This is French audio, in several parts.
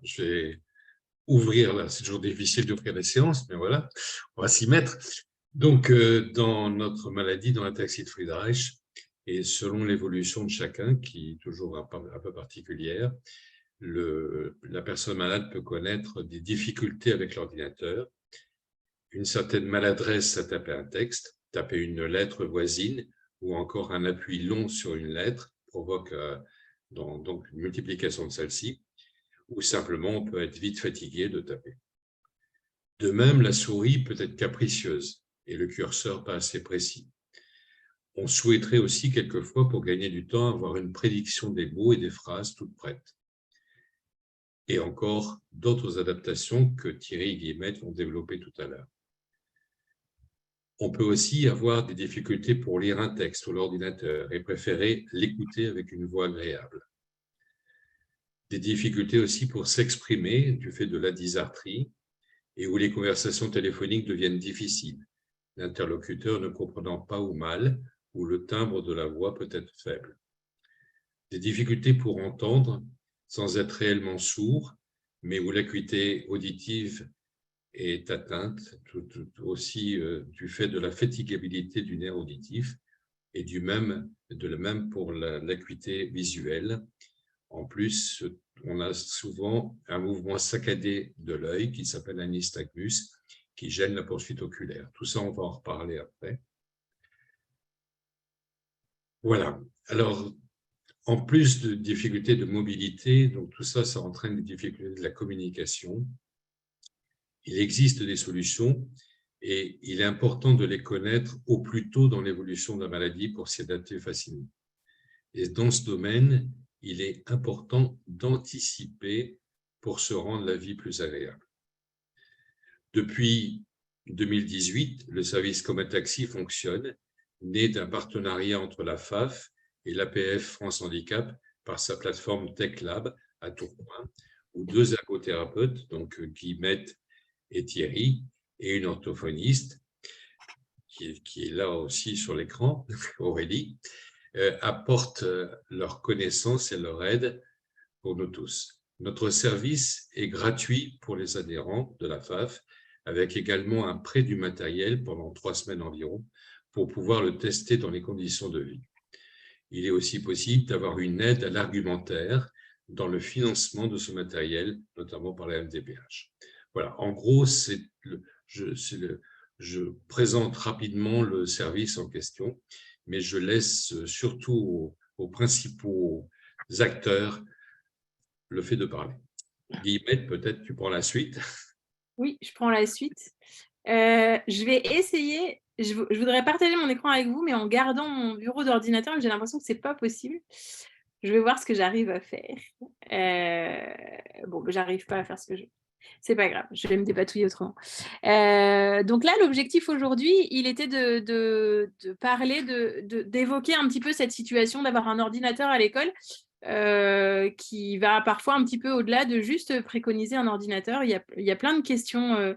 je vais ouvrir là. C'est toujours difficile d'ouvrir les séances, mais voilà, on va s'y mettre. Donc, dans notre maladie, dans l'ataxie de Friedreich, et selon l'évolution de chacun, qui est toujours un peu particulière, la personne malade peut connaître des difficultés avec l'ordinateur, une certaine maladresse à taper un texte, taper une lettre voisine ou encore un appui long sur une lettre provoque donc une multiplication de celle-ci, ou simplement on peut être vite fatigué de taper. De même, la souris peut être capricieuse et le curseur pas assez précis. On souhaiterait aussi quelquefois, pour gagner du temps, avoir une prédiction des mots et des phrases toutes prêtes. Et encore d'autres adaptations que Thierry et Guillemette vont développer tout à l'heure. On peut aussi avoir des difficultés pour lire un texte ou l'ordinateur et préférer l'écouter avec une voix agréable. Des difficultés aussi pour s'exprimer du fait de la dysarthrie et où les conversations téléphoniques deviennent difficiles, l'interlocuteur ne comprenant pas ou mal, ou le timbre de la voix peut être faible. Des difficultés pour entendre sans être réellement sourd, mais où l'acuité auditive est atteinte, tout aussi du fait de la fatigabilité du nerf auditif et de la même pour l'acuité visuelle. En plus, on a souvent un mouvement saccadé de l'œil qui s'appelle un nystagmus, qui gêne la poursuite oculaire. Tout ça, on va en reparler après. Voilà. Alors, en plus de difficultés de mobilité, donc tout ça, ça entraîne des difficultés de la communication. Il existe des solutions et il est important de les connaître au plus tôt dans l'évolution de la maladie pour s'y adapter facilement. Et dans ce domaine, il est important d'anticiper pour se rendre la vie plus agréable. Depuis 2018, le service Comataxi fonctionne, né d'un partenariat entre la FAF et l'APF France Handicap par sa plateforme TechLab à Tourcoing, où deux ergothérapeutes, donc Guillemette et Thierry, et une orthophoniste, qui est là aussi sur l'écran, Aurélie, apportent leur connaissance et leur aide pour nous tous. Notre service est gratuit pour les adhérents de la FAF, avec également un prêt du matériel pendant 3 semaines environ, pour pouvoir le tester dans les conditions de vie. Il est aussi possible d'avoir une aide à l'argumentaire dans le financement de ce matériel, notamment par la MDPH. Voilà, en gros, je présente rapidement le service en question, mais je laisse surtout aux principaux acteurs le fait de parler. Guillemette, peut-être tu prends la suite. Oui, je prends la suite. Je vais essayer, je voudrais partager mon écran avec vous, mais en gardant mon bureau d'ordinateur, mais j'ai l'impression que ce n'est pas possible. Je vais voir ce que j'arrive à faire. Bon, j'arrive pas à faire ce que je veux. C'est pas grave, je vais me dépatouiller autrement. Donc là, l'objectif aujourd'hui, il était de parler, d'évoquer un petit peu cette situation d'avoir un ordinateur à l'école qui va parfois un petit peu au-delà de juste préconiser un ordinateur. Il y a plein de questions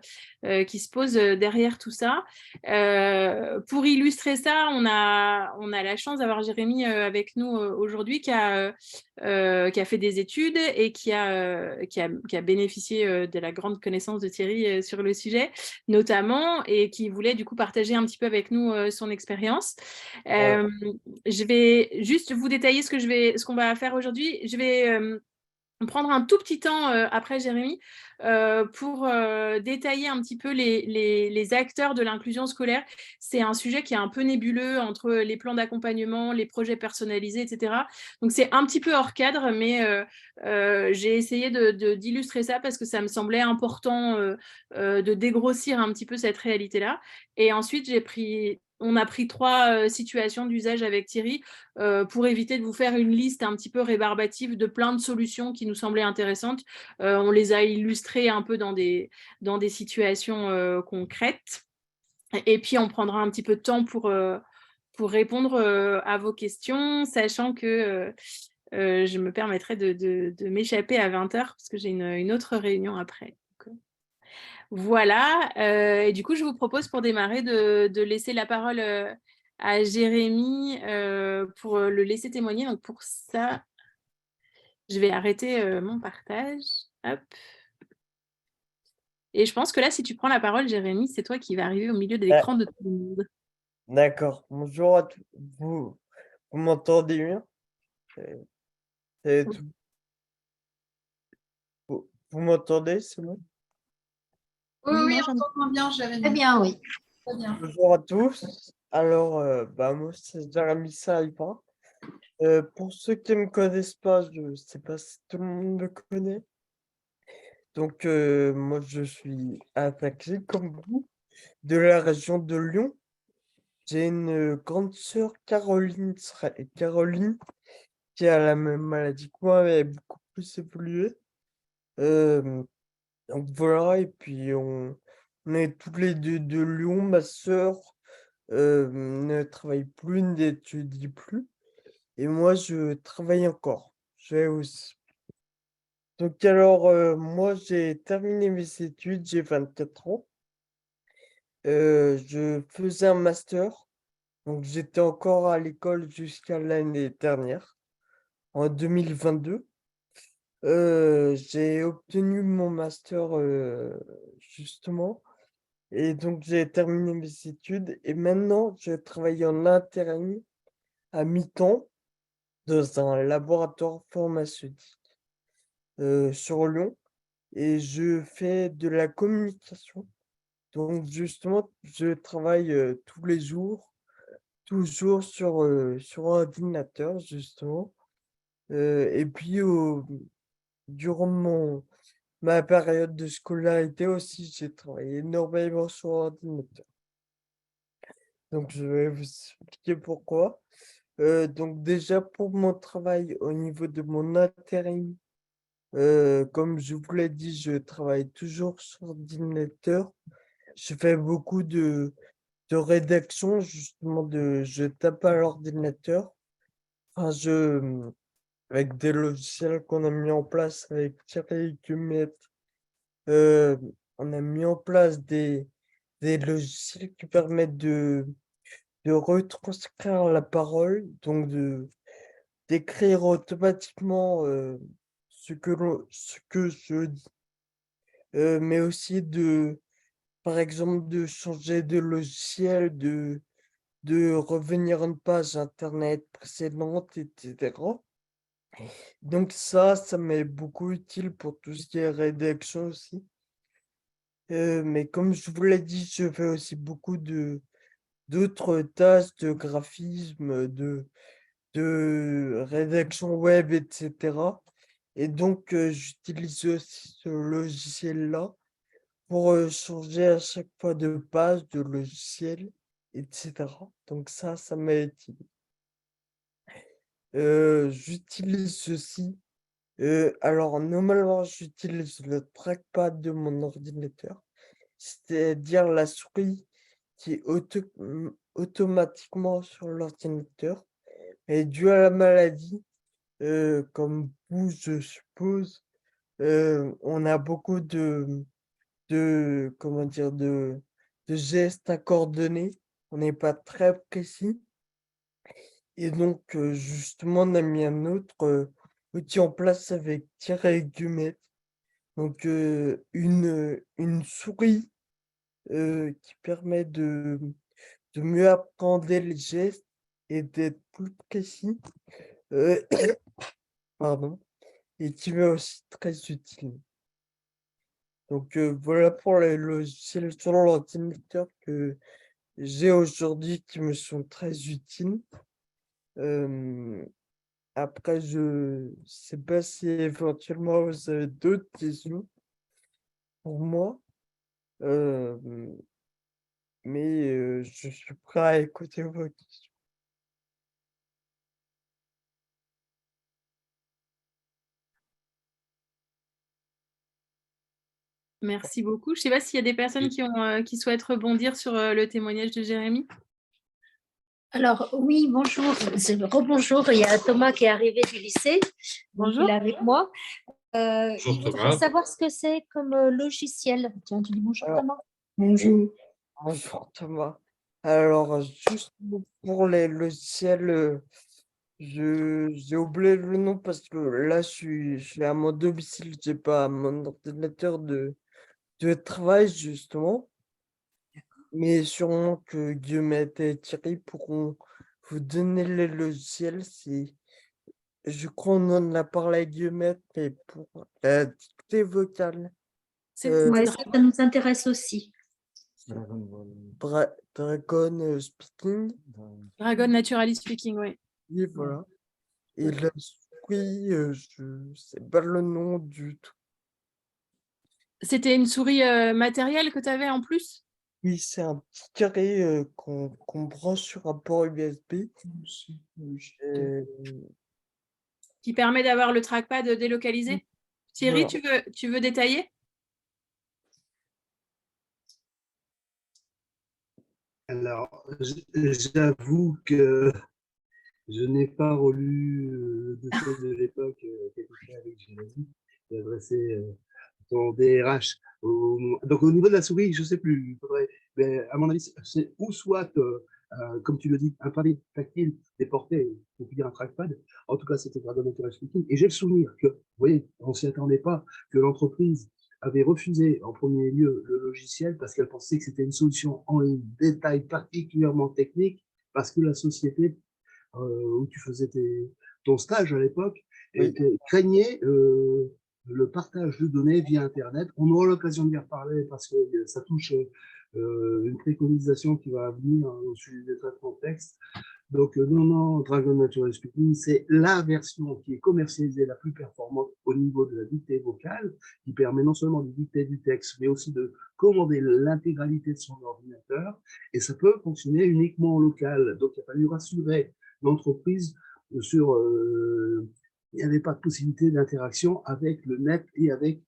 qui se posent derrière tout ça. Pour illustrer ça, on a la chance d'avoir Jérémy avec nous aujourd'hui qui a fait des études et qui a bénéficié de la grande connaissance de Thierry sur le sujet, notamment, et qui voulait du coup partager un petit peu avec nous son expérience. Je vais juste vous détailler ce qu'on va faire aujourd'hui. Je vais prendre un tout petit temps après Jérémy pour détailler un petit peu les acteurs de l'inclusion scolaire. C'est un sujet qui est un peu nébuleux entre les plans d'accompagnement, les projets personnalisés, etc. Donc c'est un petit peu hors cadre, mais j'ai essayé d'illustrer ça parce que ça me semblait important de dégrossir un petit peu cette réalité-là. Et ensuite, on a pris 3 situations d'usage avec Thierry pour éviter de vous faire une liste un petit peu rébarbative de plein de solutions qui nous semblaient intéressantes. On les a illustrées un peu dans des situations concrètes. Et puis, on prendra un petit peu de temps pour répondre à vos questions, sachant que je me permettrai de m'échapper à 20h parce que j'ai une autre réunion après. Voilà, et du coup, je vous propose pour démarrer de laisser la parole à Jérémy pour le laisser témoigner. Donc pour ça, je vais arrêter mon partage. Hop. Et je pense que là, si tu prends la parole, Jérémy, c'est toi qui vas arriver au milieu de l'écran de tout le monde. D'accord. Bonjour à tous. Vous m'entendez bien? C'est tout. Vous m'entendez, c'est bon? Oui, on t'entend bien, Jérémy. Très bien, oui. Très bien. Bonjour à tous. Alors, moi, c'est Jérémy Saliba. Pour ceux qui ne me connaissent pas, je ne sais pas si tout le monde me connaît. Donc, moi, je suis attaqué comme vous de la région de Lyon. J'ai une grande sœur, Caroline, qui a la même maladie que moi, mais beaucoup plus évoluée. Euh, donc voilà, et puis on est tous les deux de Lyon. Ma sœur ne travaille plus, n'étudie plus. Et moi, je travaille encore. J'ai aussi. Donc alors, moi, j'ai terminé mes études, j'ai 24 ans. Je faisais un master. Donc j'étais encore à l'école jusqu'à l'année dernière, en 2022. J'ai obtenu mon master justement. Et donc, j'ai terminé mes études et maintenant, je travaille en intérim à mi-temps dans un laboratoire pharmaceutique sur Lyon et je fais de la communication. Donc, justement, je travaille tous les jours, toujours sur ordinateur, justement. Et puis, durant ma période de scolarité aussi, j'ai travaillé énormément sur ordinateur. Donc, je vais vous expliquer pourquoi. Donc, déjà, pour mon travail au niveau de mon intérim, comme je vous l'ai dit, je travaille toujours sur ordinateur. Je fais beaucoup de rédaction, justement, je tape à l'ordinateur. Enfin, avec des logiciels qu'on a mis en place avec Thierry Gumet, euh, on a mis en place des logiciels qui permettent de retranscrire la parole, donc d'écrire automatiquement ce que je dis, mais aussi par exemple, de changer de logiciel, de revenir à une page internet précédente, etc. Donc ça m'est beaucoup utile pour tout ce qui est rédaction aussi. Mais comme je vous l'ai dit, je fais aussi beaucoup d'autres tâches de graphisme, de rédaction web, etc. Et donc, j'utilise aussi ce logiciel-là pour changer à chaque fois de page, de logiciel, etc. Donc ça m'a utile. J'utilise ceci. Alors, normalement, j'utilise le trackpad de mon ordinateur, c'est-à-dire la souris qui est automatiquement sur l'ordinateur. Et dû à la maladie, comme vous, je suppose, on a beaucoup comment dire, de gestes à coordonner. On n'est pas très précis. Et donc, justement, on a mis un autre outil en place avec Thierry Gumet. Donc, une souris qui permet de mieux apprendre les gestes et d'être plus précis. Euh, pardon. Et qui m'est aussi très utile. Donc, voilà pour les logiciels sur l'ordinateur que j'ai aujourd'hui qui me sont très utiles. Après, je sais pas si éventuellement vous avez d'autres questions pour moi, euh, mais je suis prêt à écouter vos questions. Merci beaucoup. Je ne sais pas s'il y a des personnes qui souhaitent rebondir sur le témoignage de Jérémy. Alors, oui, bonjour. Rebonjour. Il y a Thomas qui est arrivé du lycée. Bonjour. Il est avec moi. Bonjour, Je voudrais Thomas. savoir ce que c'est comme logiciel. Tiens, tu dis bonjour, Alors, Thomas. Bonjour. Bonjour Thomas. Alors, juste pour les logiciels, J'ai oublié le nom parce que là, je suis à mon domicile, j'ai pas mon ordinateur de travail, justement. Mais sûrement que Guillemette et Thierry pourront vous donner les logiciels. Je crois qu'on en a parlé à Guillemette, mais pour la dictée vocale, C'est euh, Ouais, Dragon. ça nous intéresse aussi. Dragon Speaking, Dragon Naturally Speaking, oui. et voilà. Et la souris, je sais pas le nom du tout. C'était une souris matérielle que tu avais en plus? Oui, c'est un petit carré qu'on branche sur un port USB. Euh, Qui permet d'avoir le trackpad délocalisé. Thierry, voilà. tu veux détailler? Alors, j'avoue que je n'ai pas relu le dossier de l'époque qui était fait avec Jérémy. J'ai adressé ton DRH. Donc, au niveau de la souris, je ne sais plus. Mais à mon avis, c'est ou soit, comme tu le dis, un pavé tactile déporté pour dire un trackpad. En tout cas, c'était Dragon Natural Speaking. Et j'ai le souvenir que, vous voyez, on ne s'y attendait pas, que l'entreprise avait refusé en premier lieu le logiciel parce qu'elle pensait que c'était une solution en détail particulièrement technique, parce que la société où tu faisais ton stage à l'époque Oui. craignait le partage de données via Internet. On aura l'occasion d'y reparler parce que ça touche une préconisation qui va venir au sujet des traitements de texte. Donc, non, Dragon Natural Speaking, c'est la version qui est commercialisée la plus performante au niveau de la dictée vocale, qui permet non seulement de dicter du texte, mais aussi de commander l'intégralité de son ordinateur. Et ça peut fonctionner uniquement en local. Donc, il a fallu rassurer l'entreprise sur... il n'y avait pas de possibilité d'interaction avec le net et avec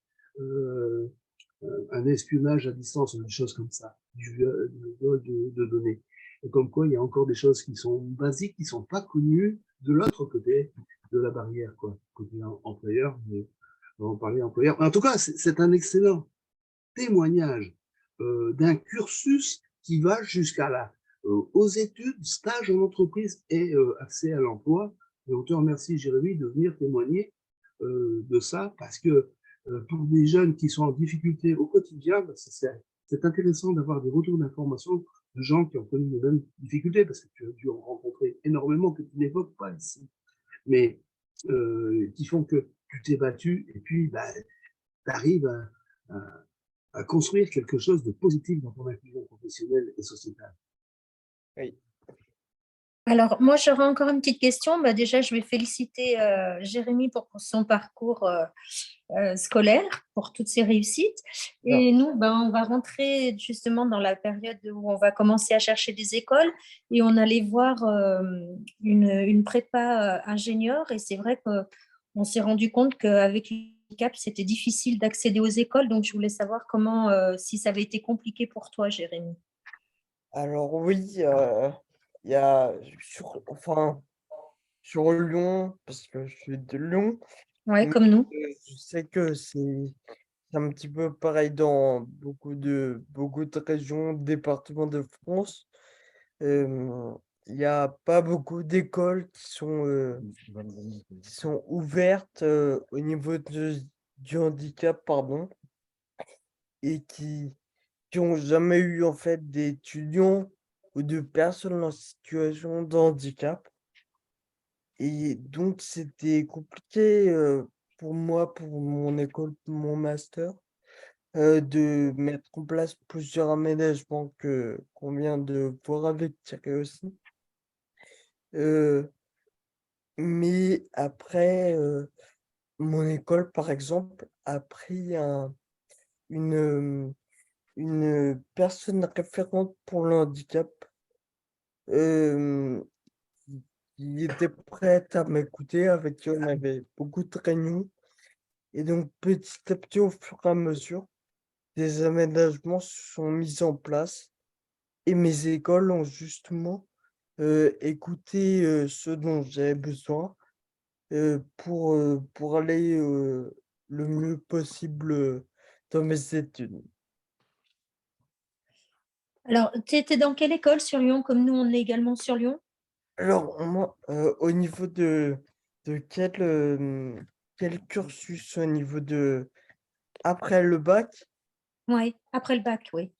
un espionnage à distance, des choses comme ça, du vol de données. Et comme quoi, il y a encore des choses qui sont basiques, qui ne sont pas connues de l'autre côté de la barrière, quoi. Côté employeur, mais on va en parler employeur. En tout cas, c'est un excellent témoignage d'un cursus qui va jusqu'à là, aux études, stage en entreprise et accès à l'emploi. Et on te remercie, Jérémy, de venir témoigner de ça, parce que pour des jeunes qui sont en difficulté au quotidien, c'est intéressant d'avoir des retours d'informations de gens qui ont connu les mêmes difficultés, parce que tu as dû en rencontrer énormément que tu n'évoques pas ici, mais qui font que tu t'es battu et puis bah, tu arrives à construire quelque chose de positif dans ton inclusion professionnelle et sociétale. Oui. Alors, moi, j'aurais encore une petite question. Bah, déjà, je vais féliciter Jérémy pour son parcours scolaire, pour toutes ses réussites. Et nous, on va rentrer justement dans la période où on va commencer à chercher des écoles et on allait voir une prépa ingénieur. Et c'est vrai qu'on s'est rendu compte qu'avec l'handicap, c'était difficile d'accéder aux écoles. Donc, je voulais savoir comment, si ça avait été compliqué pour toi, Jérémy. Alors oui, il y a sur Lyon, parce que je suis de Lyon, Ouais, mais comme nous. je sais que c'est un petit peu pareil dans beaucoup de régions, départements de France. Il n'y a pas beaucoup d'écoles qui sont ouvertes au niveau du handicap, pardon, et qui ont jamais eu en fait d'étudiants ou de personnes en situation de handicap. Et donc, c'était compliqué pour moi, pour mon école, pour mon master, de mettre en place plusieurs aménagements qu'on vient de voir avec Thierry aussi. Mais après, mon école, par exemple, a pris une, une personne référente pour le handicap euh, qui était prête à m'écouter, avec qui on avait beaucoup de réunions. Et donc, petit à petit, au fur et à mesure, des aménagements sont mis en place et mes écoles ont justement écouté ce dont j'avais besoin pour aller le mieux possible dans mes études. Alors, tu étais dans quelle école sur Lyon, comme nous, on est également sur Lyon? Alors, moi, au niveau de quel cursus au niveau de après le bac? Oui, après le bac, oui.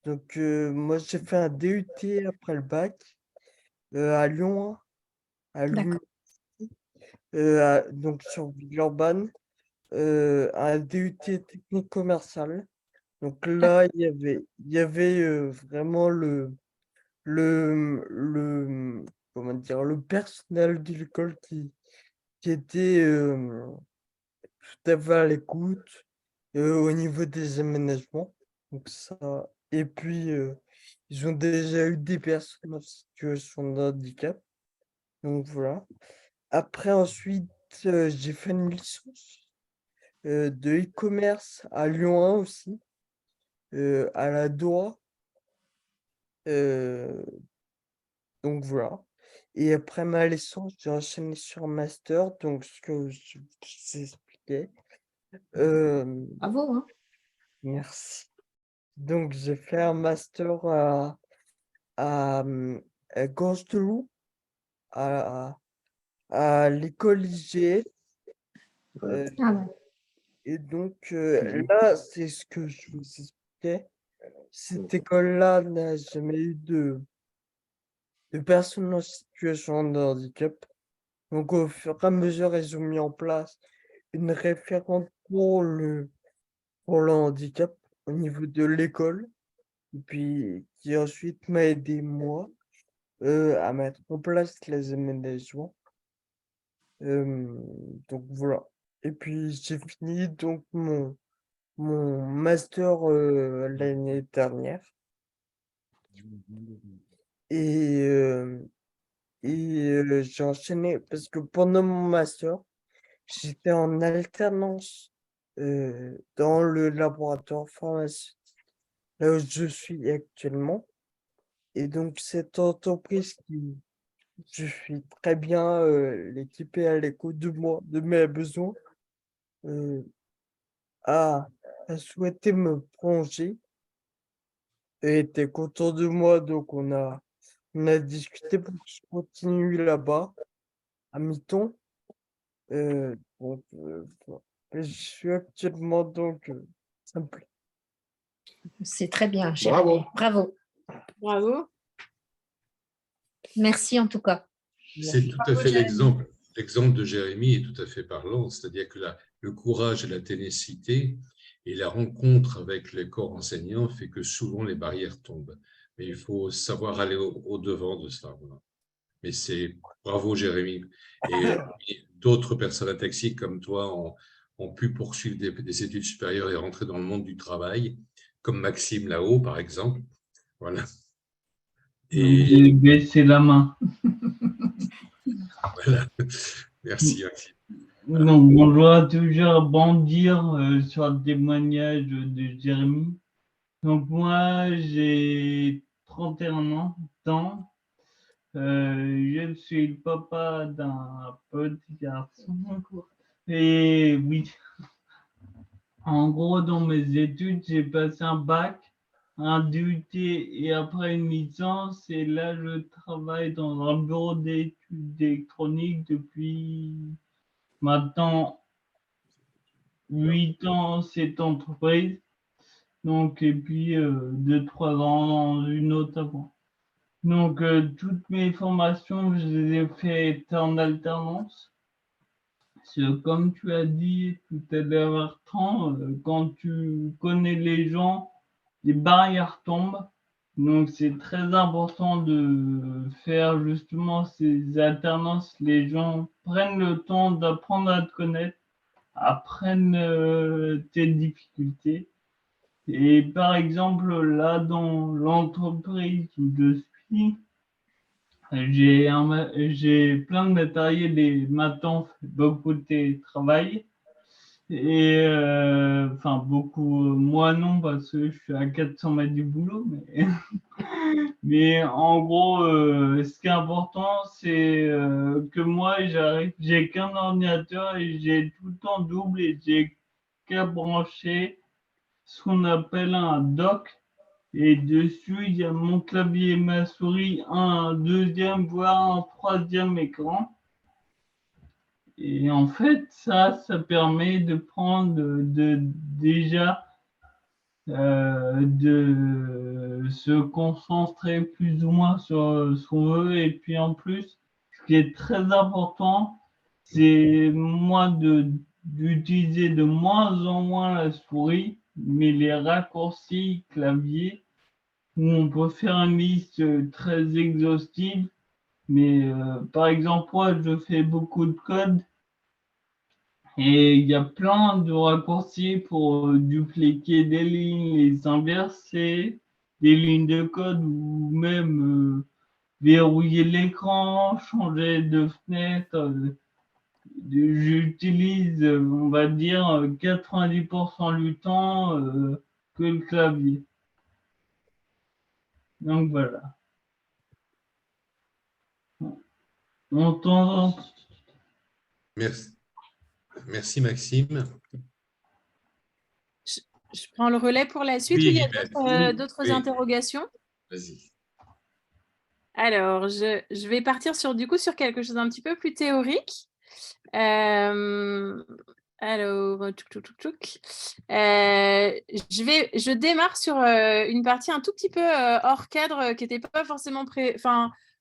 Donc, moi, j'ai fait un DUT après le bac à Lyon, hein, à l'UNI, D'accord. donc sur Villeurbanne, un DUT technique commercial. Donc D'accord. là, il y avait vraiment le, comment dire, le personnel de l'école qui était tout à fait à l'écoute au niveau des aménagements. Donc ça, et puis ils ont déjà eu des personnes en situation de handicap. Donc voilà. Après, ensuite, j'ai fait une licence de e-commerce à Lyon 1 aussi, à la DOA. euh, donc voilà. Et après ma licence, j'ai enchaîné sur un master, donc ce que je vous expliquais. Bravo, hein. Merci. Donc, j'ai fait un master à Gorge-de-Loup, à, à l'école IGF. Ah ouais. Et donc, là, c'est ce que je vous expliquais. Cette école-là n'a jamais eu de personnes en situation de handicap. Donc, au fur et à mesure, ils ont mis en place une référente pour le handicap au niveau de l'école. Et puis, qui ensuite m'a aidé, moi, à mettre en place les aménagements. Donc voilà. Et puis j'ai fini donc mon master l'année dernière. Et, j'ai enchaîné parce que pendant mon master, j'étais en alternance dans le laboratoire pharmaceutique, là où je suis actuellement. Et donc cette entreprise qui je suis très bien, l'équipe est à l'écoute de moi, de mes besoins, heu, a a souhaité me prolonger et était content de moi, donc on a discuté pour que je continue là-bas à mi-temps, donc voilà. Et je suis actuellement donc, ça me plaît. C'est très bien, Jérémy. Bravo. Bravo. Merci en tout cas. C'est tout à Bravo, fait Jérémy. l'exemple de Jérémy est tout à fait parlant, c'est-à-dire que le courage et la ténacité et la rencontre avec les corps enseignants fait que souvent les barrières tombent. Mais il faut savoir aller au-devant de ça. Voilà. Mais c'est bravo Jérémy. Et d'autres personnes ataxiques comme toi ont pu poursuivre des études supérieures et rentrer dans le monde du travail, comme Maxime là-haut, par exemple. Voilà. J'ai baissé la main. Voilà. Merci, Maxime. Voilà. Donc, on doit toujours bondir sur le témoignage de Jérémy. Donc, moi, j'ai 31 ans. Je suis le papa d'un petit garçon. Et oui, en gros, dans mes études, j'ai passé un bac, un DUT et après une licence. Et là, je travaille dans un bureau d'études électroniques depuis maintenant 8 ans cette entreprise. Donc, et puis 2-3 ans dans une autre avant. Donc, toutes mes formations, je les ai faites en alternance. Comme tu as dit tout à l'heure, Bertrand, quand tu connais les gens, les barrières tombent. Donc, c'est très important de faire justement ces alternances. Les gens prennent le temps d'apprendre à te connaître, apprennent tes difficultés. Et par exemple, là, dans l'entreprise où je suis, j'ai plein de matériel et maintenant fait beaucoup de télétravail. Et enfin, beaucoup, moi non, parce que je suis à 400 mètres du boulot, mais, mais en gros, ce qui est important, c'est que moi, j'ai qu'un ordinateur et j'ai tout le temps double et j'ai qu'à brancher ce qu'on appelle un dock. Et dessus, il y a mon clavier et ma souris, un deuxième, voire un troisième écran. Et en fait, ça permet de prendre déjà de se concentrer plus ou moins sur ce qu'on veut. Et puis en plus, ce qui est très important, c'est d'utiliser de moins en moins la souris, mais les raccourcis clavier, où on peut faire une liste très exhaustive. Mais par exemple, moi, je fais beaucoup de code et il y a plein de raccourcis pour dupliquer des lignes, les inverser, des lignes de code ou même verrouiller l'écran, changer de fenêtre. J'utilise, on va dire, 90% du temps que le clavier. Donc voilà. On t'entend. Merci. Merci Maxime. Je prends le relais pour la suite ou Oui, il y a Vivette. d'autres Oui. interrogations? Vas-y. Alors, je vais partir sur quelque chose d'un petit peu plus théorique. Alors, je démarre sur une partie un tout petit peu hors cadre qui n'était pas forcément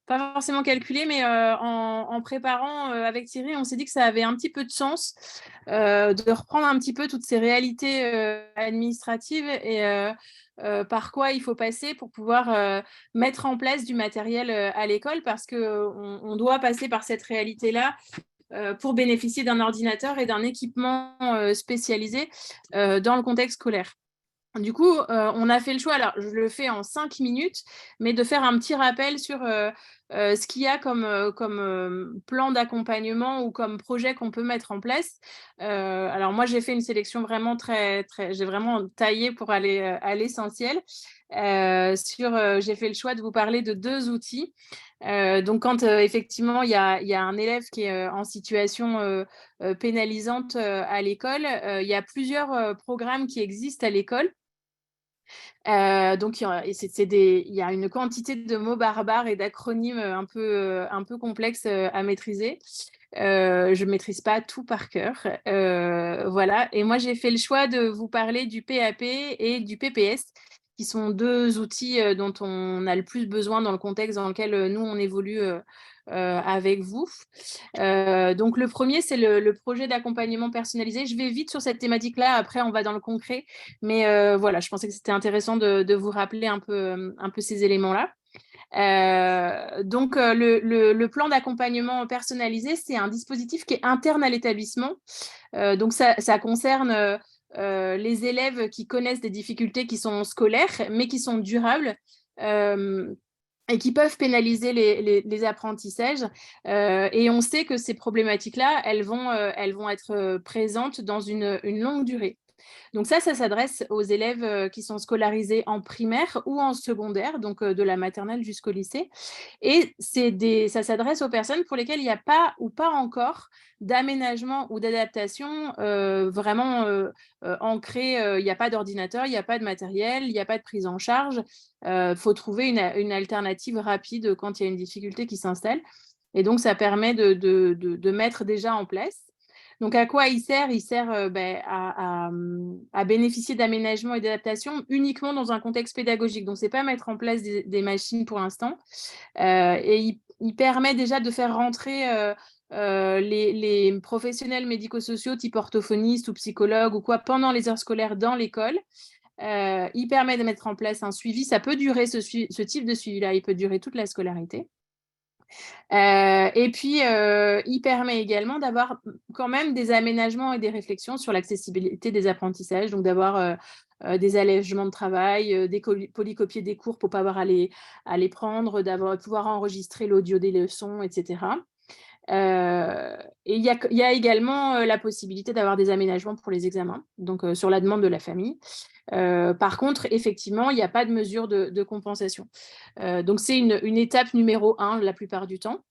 pas forcément calculée, mais en préparant avec Thierry, on s'est dit que ça avait un petit peu de sens de reprendre un petit peu toutes ces réalités administratives et par quoi il faut passer pour pouvoir mettre en place du matériel à l'école, parce qu'on doit passer par cette réalité-là pour bénéficier d'un ordinateur et d'un équipement spécialisé dans le contexte scolaire. Du coup, on a fait le choix, alors je le fais en 5 minutes, mais de faire un petit rappel sur ce qu'il y a comme plan d'accompagnement ou comme projet qu'on peut mettre en place. Alors moi, j'ai fait une sélection vraiment j'ai vraiment taillé pour aller à l'essentiel. J'ai fait le choix de vous parler de 2 outils. Donc quand effectivement il y a un élève qui est en situation pénalisante à l'école, il y a plusieurs programmes qui existent à l'école. Donc, il y a une quantité de mots barbares et d'acronymes un peu complexes à maîtriser. Je ne maîtrise pas tout par cœur. Voilà. Et moi, j'ai fait le choix de vous parler du PAP et du PPS, qui sont 2 outils dont on a le plus besoin dans le contexte dans lequel nous, on évolue avec vous. Donc, le premier, c'est le projet d'accompagnement personnalisé. Je vais vite sur cette thématique-là. Après, on va dans le concret. Mais voilà, je pensais que c'était intéressant de vous rappeler un peu ces éléments-là. Donc, le plan d'accompagnement personnalisé, c'est un dispositif qui est interne à l'établissement. Donc, ça concerne les élèves qui connaissent des difficultés qui sont scolaires, mais qui sont durables. Et qui peuvent pénaliser les apprentissages. Et on sait que ces problématiques-là, elles vont être présentes dans une longue durée. Donc ça s'adresse aux élèves qui sont scolarisés en primaire ou en secondaire, donc de la maternelle jusqu'au lycée. Et ça s'adresse aux personnes pour lesquelles il n'y a pas ou pas encore d'aménagement ou d'adaptation vraiment ancré. Il n'y a pas d'ordinateur, il n'y a pas de matériel, il n'y a pas de prise en charge. Faut trouver une alternative rapide quand il y a une difficulté qui s'installe. Et donc, ça permet de mettre déjà en place. Donc, à quoi il sert? Il sert à bénéficier d'aménagement et d'adaptation uniquement dans un contexte pédagogique. Donc, ce n'est pas mettre en place des machines pour l'instant. Et il permet déjà de faire rentrer les professionnels médico-sociaux type orthophoniste ou psychologue ou quoi pendant les heures scolaires dans l'école. Il permet de mettre en place un suivi. Ça peut durer, ce type de suivi-là, il peut durer toute la scolarité. Et puis, il permet également d'avoir quand même des aménagements et des réflexions sur l'accessibilité des apprentissages, donc d'avoir des allègements de travail, des polycopier des cours pour ne pas avoir à les prendre, pouvoir enregistrer l'audio des leçons, etc. Et il y a également la possibilité d'avoir des aménagements pour les examens, donc sur la demande de la famille. Par contre, effectivement, il n'y a pas de mesure de compensation. Donc, c'est une étape numéro 1 la plupart du temps.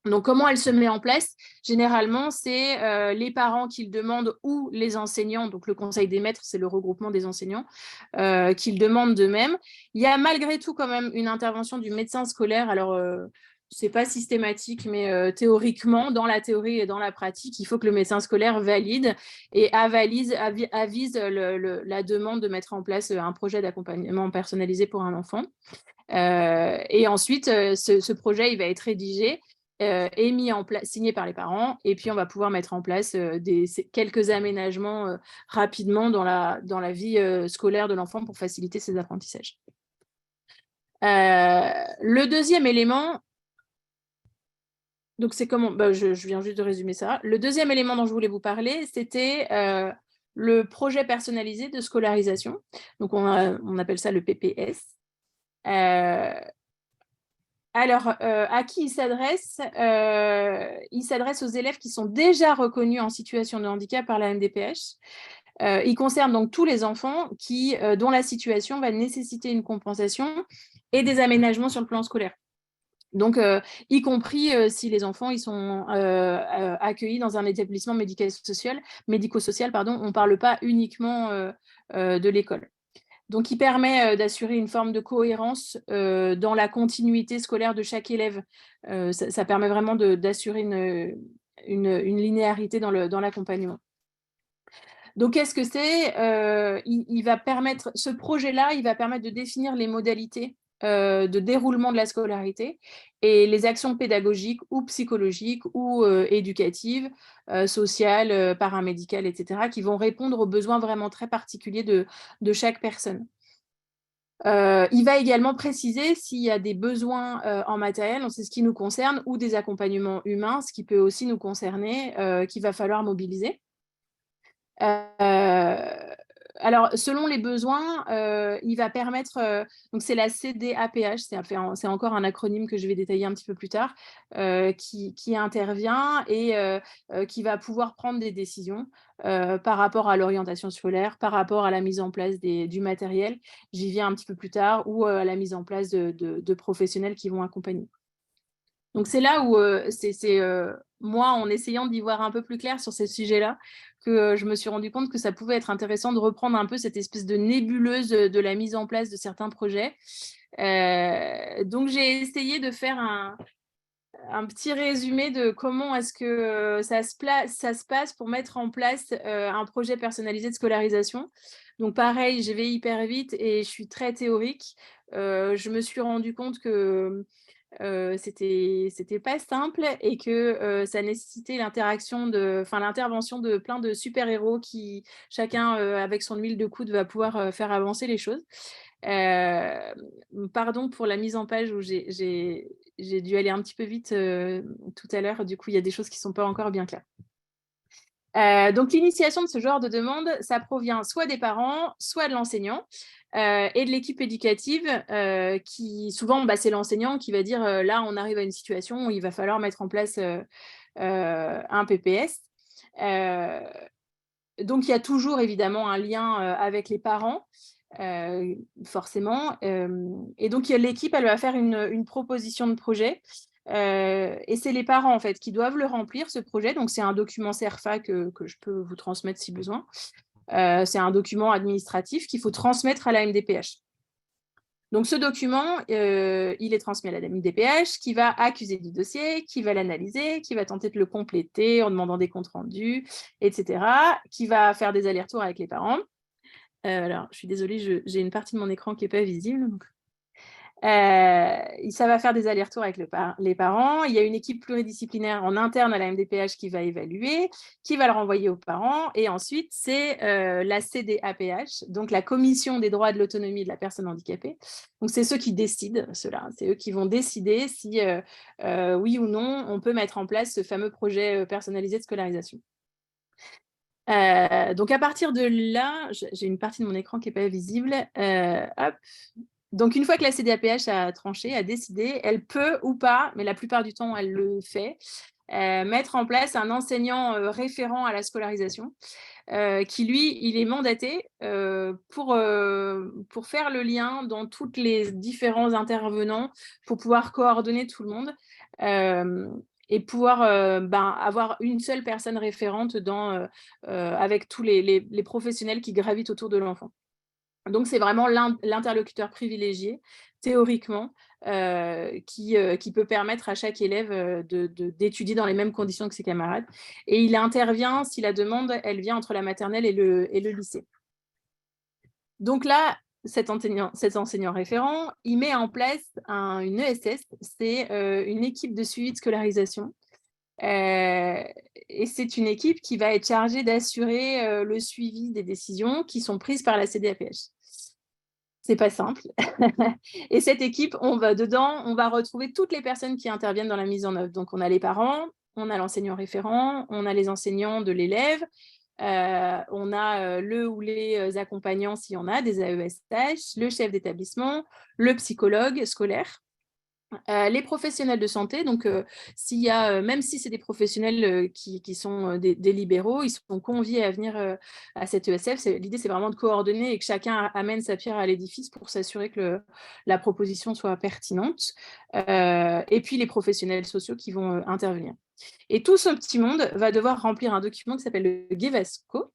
Donc, comment elle se met en place? Généralement, c'est les parents qui le demandent ou les enseignants. Donc, le conseil des maîtres, c'est le regroupement des enseignants qui le demandent d'eux-mêmes. Il y a malgré tout quand même une intervention du médecin scolaire. Alors, ce n'est pas systématique, mais théoriquement, dans la théorie et dans la pratique, il faut que le médecin scolaire valide et avise la demande de mettre en place un projet d'accompagnement personnalisé pour un enfant. Et ensuite, ce projet, il va être rédigé est mis en place, signé par les parents, et puis on va pouvoir mettre en place quelques aménagements rapidement dans la vie scolaire de l'enfant pour faciliter ses apprentissages. Le deuxième élément, donc c'est comment, je viens juste de résumer ça. Le deuxième élément dont je voulais vous parler, c'était le projet personnalisé de scolarisation. Donc on appelle ça le PPS. Alors, à qui il s'adresse? Il s'adresse aux élèves qui sont déjà reconnus en situation de handicap par la MDPH. Il concerne donc tous les enfants dont la situation va nécessiter une compensation et des aménagements sur le plan scolaire. Donc, y compris si les enfants ils sont accueillis dans un établissement médico-social, on ne parle pas uniquement de l'école. Donc, il permet d'assurer une forme de cohérence dans la continuité scolaire de chaque élève. Ça permet vraiment d'assurer une linéarité dans l'accompagnement. Donc, qu'est-ce que c'est? Ce projet-là, il va permettre de définir les modalités de déroulement de la scolarité et les actions pédagogiques ou psychologiques ou éducatives, sociales, paramédicales, etc., qui vont répondre aux besoins vraiment très particuliers de chaque personne. Il va également préciser s'il y a des besoins en matériel, c'est ce qui nous concerne, ou des accompagnements humains, ce qui peut aussi nous concerner, qu'il va falloir mobiliser. Alors, selon les besoins, il va permettre, donc c'est la CDAPH, c'est encore un acronyme que je vais détailler un petit peu plus tard, qui intervient et qui va pouvoir prendre des décisions par rapport à l'orientation scolaire, par rapport à la mise en place du matériel, j'y viens un petit peu plus tard, ou à la mise en place de professionnels qui vont accompagner. Donc, c'est là où moi, en essayant d'y voir un peu plus clair sur ces sujets-là, que je me suis rendu compte que ça pouvait être intéressant de reprendre un peu cette espèce de nébuleuse de la mise en place de certains projets. Donc, j'ai essayé de faire un petit résumé de comment est-ce que ça se passe pour mettre en place un projet personnalisé de scolarisation. Donc, pareil, je vais hyper vite et je suis très théorique. Je me suis rendu compte que c'était pas simple et que ça nécessitait l'intervention de plein de super-héros qui, chacun avec son huile de coude, va pouvoir faire avancer les choses. Pardon pour la mise en page où j'ai dû aller un petit peu vite tout à l'heure. Du coup, il y a des choses qui ne sont pas encore bien claires. Donc, l'initiation de ce genre de demande, ça provient soit des parents, soit de l'enseignant et de l'équipe éducative qui, souvent, c'est l'enseignant qui va dire là, on arrive à une situation où il va falloir mettre en place un PPS. Donc, il y a toujours, évidemment, un lien avec les parents, forcément. Et donc, l'équipe, elle va faire une proposition de projet. Et c'est les parents en fait qui doivent le remplir, ce projet. Donc c'est un document CERFA que je peux vous transmettre si besoin. C'est un document administratif qu'il faut transmettre à la MDPH. Donc ce document, il est transmis à la MDPH qui va accuser du dossier, qui va l'analyser, qui va tenter de le compléter en demandant des comptes rendus, etc., qui va faire des allers-retours avec les parents. Alors, je suis désolée, j'ai une partie de mon écran qui n'est pas visible. Donc... ça va faire des allers-retours avec les parents. Il y a une équipe pluridisciplinaire en interne à la MDPH qui va évaluer, qui va le renvoyer aux parents. Et ensuite, c'est la CDAPH, donc la Commission des droits de l'autonomie de la personne handicapée. Donc, c'est ceux qui décident cela. C'est eux qui vont décider si, oui ou non, on peut mettre en place ce fameux projet personnalisé de scolarisation. Donc, à partir de là, j'ai une partie de mon écran qui n'est pas visible. Hop. Donc, une fois que la CDAPH a tranché, a décidé, elle peut ou pas, mais la plupart du temps, elle le fait, mettre en place un enseignant référent à la scolarisation qui, lui, il est mandaté pour faire le lien dans tous les différents intervenants pour pouvoir coordonner tout le monde. et pouvoir avoir une seule personne référente avec tous les professionnels qui gravitent autour de l'enfant. Donc, c'est vraiment l'interlocuteur privilégié, théoriquement, qui peut permettre à chaque élève d'étudier dans les mêmes conditions que ses camarades. Et il intervient, si la demande, elle vient entre la maternelle et le lycée. Donc là, cet enseignant référent, il met en place une ESS, c'est une équipe de suivi de scolarisation. Et c'est une équipe qui va être chargée d'assurer le suivi des décisions qui sont prises par la CDAPH. C'est pas simple. Et cette équipe, on va retrouver toutes les personnes qui interviennent dans la mise en œuvre. Donc, on a les parents, on a l'enseignant référent, on a les enseignants de l'élève, on a le ou les accompagnants s'il y en a, des AESH, le chef d'établissement, le psychologue scolaire. Les professionnels de santé, donc même si c'est des professionnels qui sont des libéraux, ils sont conviés à venir à cette ESF. L'idée, c'est vraiment de coordonner et que chacun amène sa pierre à l'édifice pour s'assurer que la proposition soit pertinente. Et puis, les professionnels sociaux qui vont intervenir. Et tout ce petit monde va devoir remplir un document qui s'appelle le GEVASCO.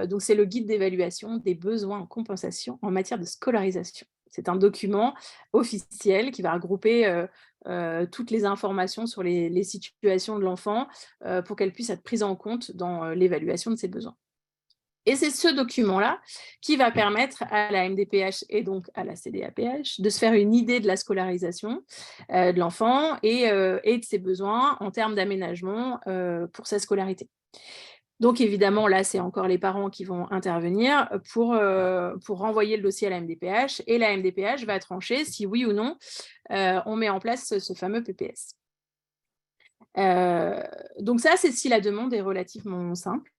Donc, c'est le guide d'évaluation des besoins en compensation en matière de scolarisation. C'est un document officiel qui va regrouper toutes les informations sur les situations de l'enfant pour qu'elles puissent être prises en compte dans l'évaluation de ses besoins. Et c'est ce document-là qui va permettre à la MDPH et donc à la CDAPH de se faire une idée de la scolarisation de l'enfant et de ses besoins en termes d'aménagement pour sa scolarité. Donc, évidemment, là, c'est encore les parents qui vont intervenir pour renvoyer le dossier à la MDPH. Et la MDPH va trancher si oui ou non on met en place ce fameux PPS. Donc ça, c'est si la demande est relativement simple.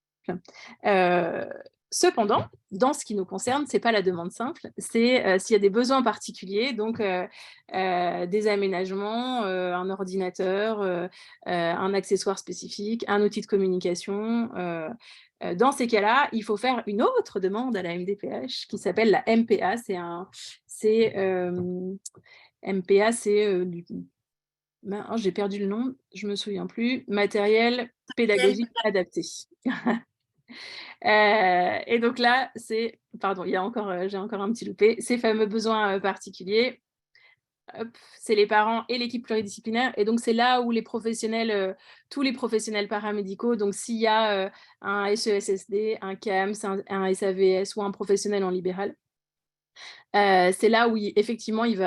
Cependant, dans ce qui nous concerne, ce n'est pas la demande simple, c'est s'il y a des besoins particuliers, donc des aménagements, un ordinateur, un accessoire spécifique, un outil de communication. Dans ces cas-là, il faut faire une autre demande à la MDPH qui s'appelle la MPA. MPA, c'est j'ai perdu le nom, je ne me souviens plus. Matériel pédagogique adapté. Et donc là, j'ai encore un petit loupé, ces fameux besoins particuliers, c'est les parents et l'équipe pluridisciplinaire. Et donc, c'est là où les professionnels, tous les professionnels paramédicaux, donc s'il y a un SESSD, un CAMS, un SAVS ou un professionnel en libéral, c'est là où effectivement ils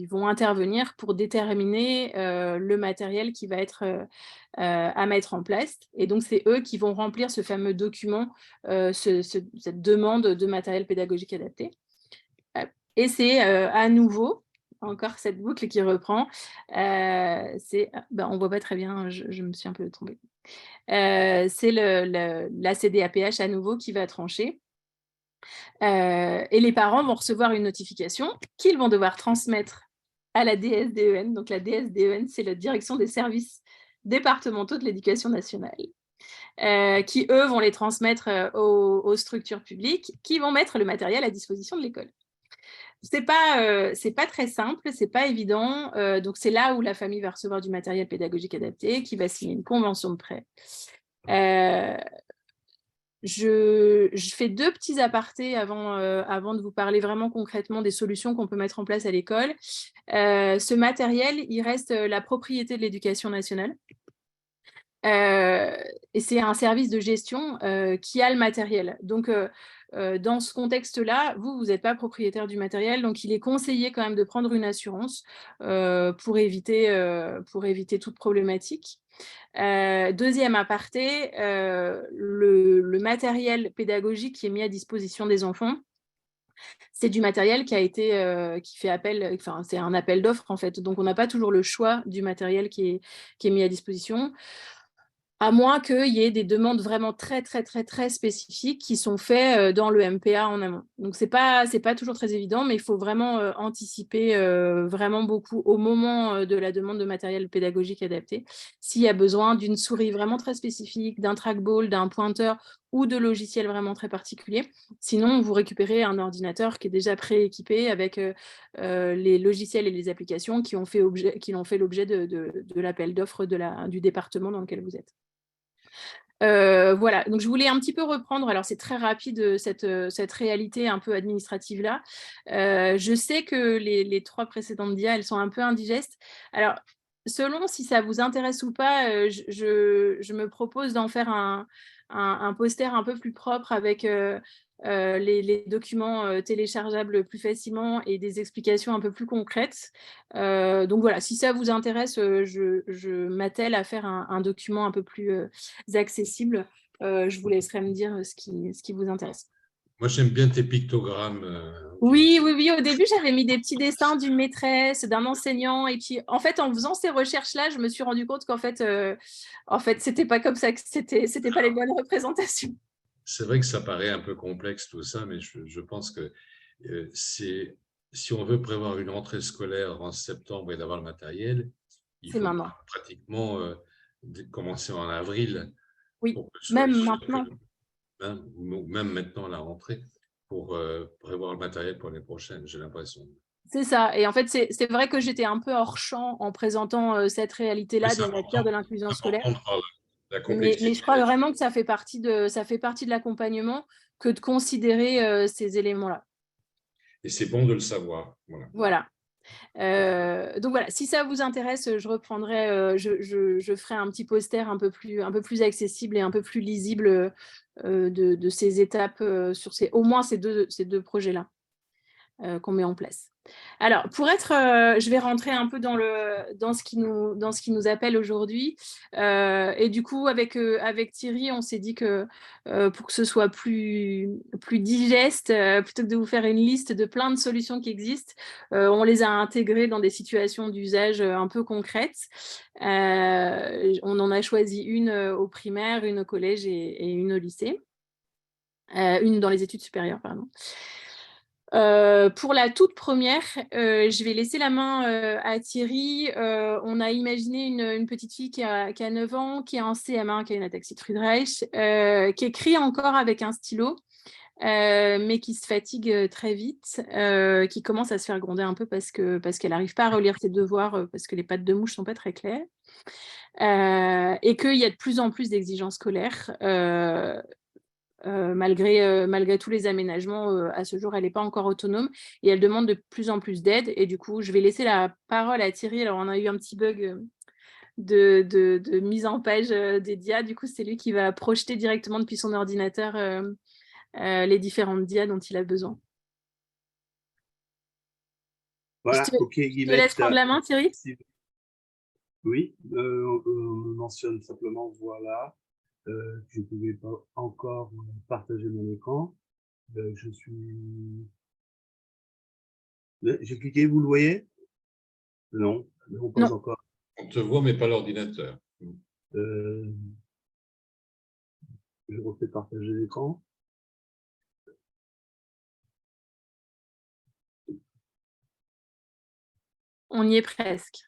vont intervenir pour déterminer le matériel qui va être à mettre en place. Et donc, c'est eux qui vont remplir ce fameux document, cette demande de matériel pédagogique adapté. Et c'est à nouveau, encore cette boucle qui reprend, on ne voit pas très bien, je me suis un peu trompée. C'est la CDAPH à nouveau qui va trancher. Et les parents vont recevoir une notification qu'ils vont devoir transmettre à la DSDEN. Donc, la DSDEN, c'est la Direction des services départementaux de l'éducation nationale, qui, eux, vont les transmettre aux structures publiques qui vont mettre le matériel à disposition de l'école. C'est pas très simple, c'est pas évident. Donc, c'est là où la famille va recevoir du matériel pédagogique adapté, qui va signer une convention de prêt. Je fais deux petits apartés avant de vous parler vraiment concrètement des solutions qu'on peut mettre en place à l'école. Ce matériel, il reste la propriété de l'éducation nationale. Et c'est un service de gestion qui a le matériel. Donc, dans ce contexte-là, vous n'êtes pas propriétaire du matériel, donc il est conseillé quand même de prendre une assurance pour éviter toute problématique. Deuxième aparté, le matériel pédagogique qui est mis à disposition des enfants, c'est du matériel qui fait appel, enfin c'est un appel d'offres en fait, donc on n'a pas toujours le choix du matériel qui est mis à disposition, à moins qu'il y ait des demandes vraiment très, très, très, très spécifiques qui sont faites dans le MPA en amont. Donc, ce n'est pas toujours très évident, mais il faut vraiment anticiper vraiment beaucoup au moment de la demande de matériel pédagogique adapté. S'il y a besoin d'une souris vraiment très spécifique, d'un trackball, d'un pointeur ou de logiciels vraiment très particuliers. Sinon, vous récupérez un ordinateur qui est déjà prééquipé avec les logiciels et les applications qui ont fait l'objet de l'appel d'offres du département dans lequel vous êtes. Voilà, donc je voulais un petit peu reprendre, alors c'est très rapide cette réalité un peu administrative-là. Je sais que les 3 précédentes dia, elles sont un peu indigestes. Alors, selon si ça vous intéresse ou pas, je me propose d'en faire un poster un peu plus propre avec les documents téléchargeables plus facilement et des explications un peu plus concrètes. Donc voilà, si ça vous intéresse, je m'attelle à faire un document un peu plus accessible. Je vous laisserai me dire ce qui vous intéresse. Moi, j'aime bien tes pictogrammes. Oui, au début, j'avais mis des petits dessins d'une maîtresse, d'un enseignant, et puis en fait, en faisant ces recherches-là, je me suis rendu compte qu'en fait, c'était pas comme ça, que c'était pas les bonnes représentations. C'est vrai que ça paraît un peu complexe tout ça, mais je pense que si on veut prévoir une rentrée scolaire en septembre et d'avoir le matériel, il C'est faut maintenant. pratiquement commencer en avril. Oui, pour que ce soit même sûr maintenant. ou même maintenant à la rentrée, pour prévoir le matériel pour l'année prochaine, j'ai l'impression. C'est ça. Et en fait, c'est vrai que j'étais un peu hors champ en présentant cette réalité-là Oui, c'est de la matière de l'inclusion scolaire. important de parler de la Mais complexité. je crois vraiment que ça fait partie de l'accompagnement que de considérer ces éléments-là. Et c'est bon de le savoir. Voilà. Voilà. Donc voilà, si ça vous intéresse, je reprendrai, je ferai un petit poster un peu plus accessible et un peu plus lisible de ces étapes sur au moins ces deux projets-là qu'on met en place. Alors, je vais rentrer un peu dans ce qui nous appelle aujourd'hui. Et du coup, avec Thierry, on s'est dit que pour que ce soit plus digeste, plutôt que de vous faire une liste de plein de solutions qui existent, on les a intégrées dans des situations d'usage un peu concrètes. On en a choisi une au primaire, une au collège et une au lycée. Une dans les études supérieures, pardon. Pour la toute première, je vais laisser la main à Thierry. On a imaginé une petite fille qui a 9 ans, qui est en CM1, qui a une ataxie de Friedreich, qui écrit encore avec un stylo, mais qui se fatigue très vite, qui commence à se faire gronder un peu parce qu'elle n'arrive pas à relire ses devoirs, parce que les pattes de mouche ne sont pas très claires, et qu'il y a de plus en plus d'exigences scolaires. Malgré tous les aménagements, à ce jour, elle n'est pas encore autonome et elle demande de plus en plus d'aide. Et du coup, je vais laisser la parole à Thierry. Alors, on a eu un petit bug de mise en page des dias. Du coup, c'est lui qui va projeter directement depuis son ordinateur les différentes dias dont il a besoin. Voilà, Je ok, te Guillemette. laisse prendre la main, Thierry. Oui, on mentionne simplement, voilà, je ne pouvais pas encore partager mon écran. Je suis... J'ai cliqué, vous le voyez? Non, pas Non. encore. On te voit, mais pas l'ordinateur. Je refais partager l'écran. On y est presque.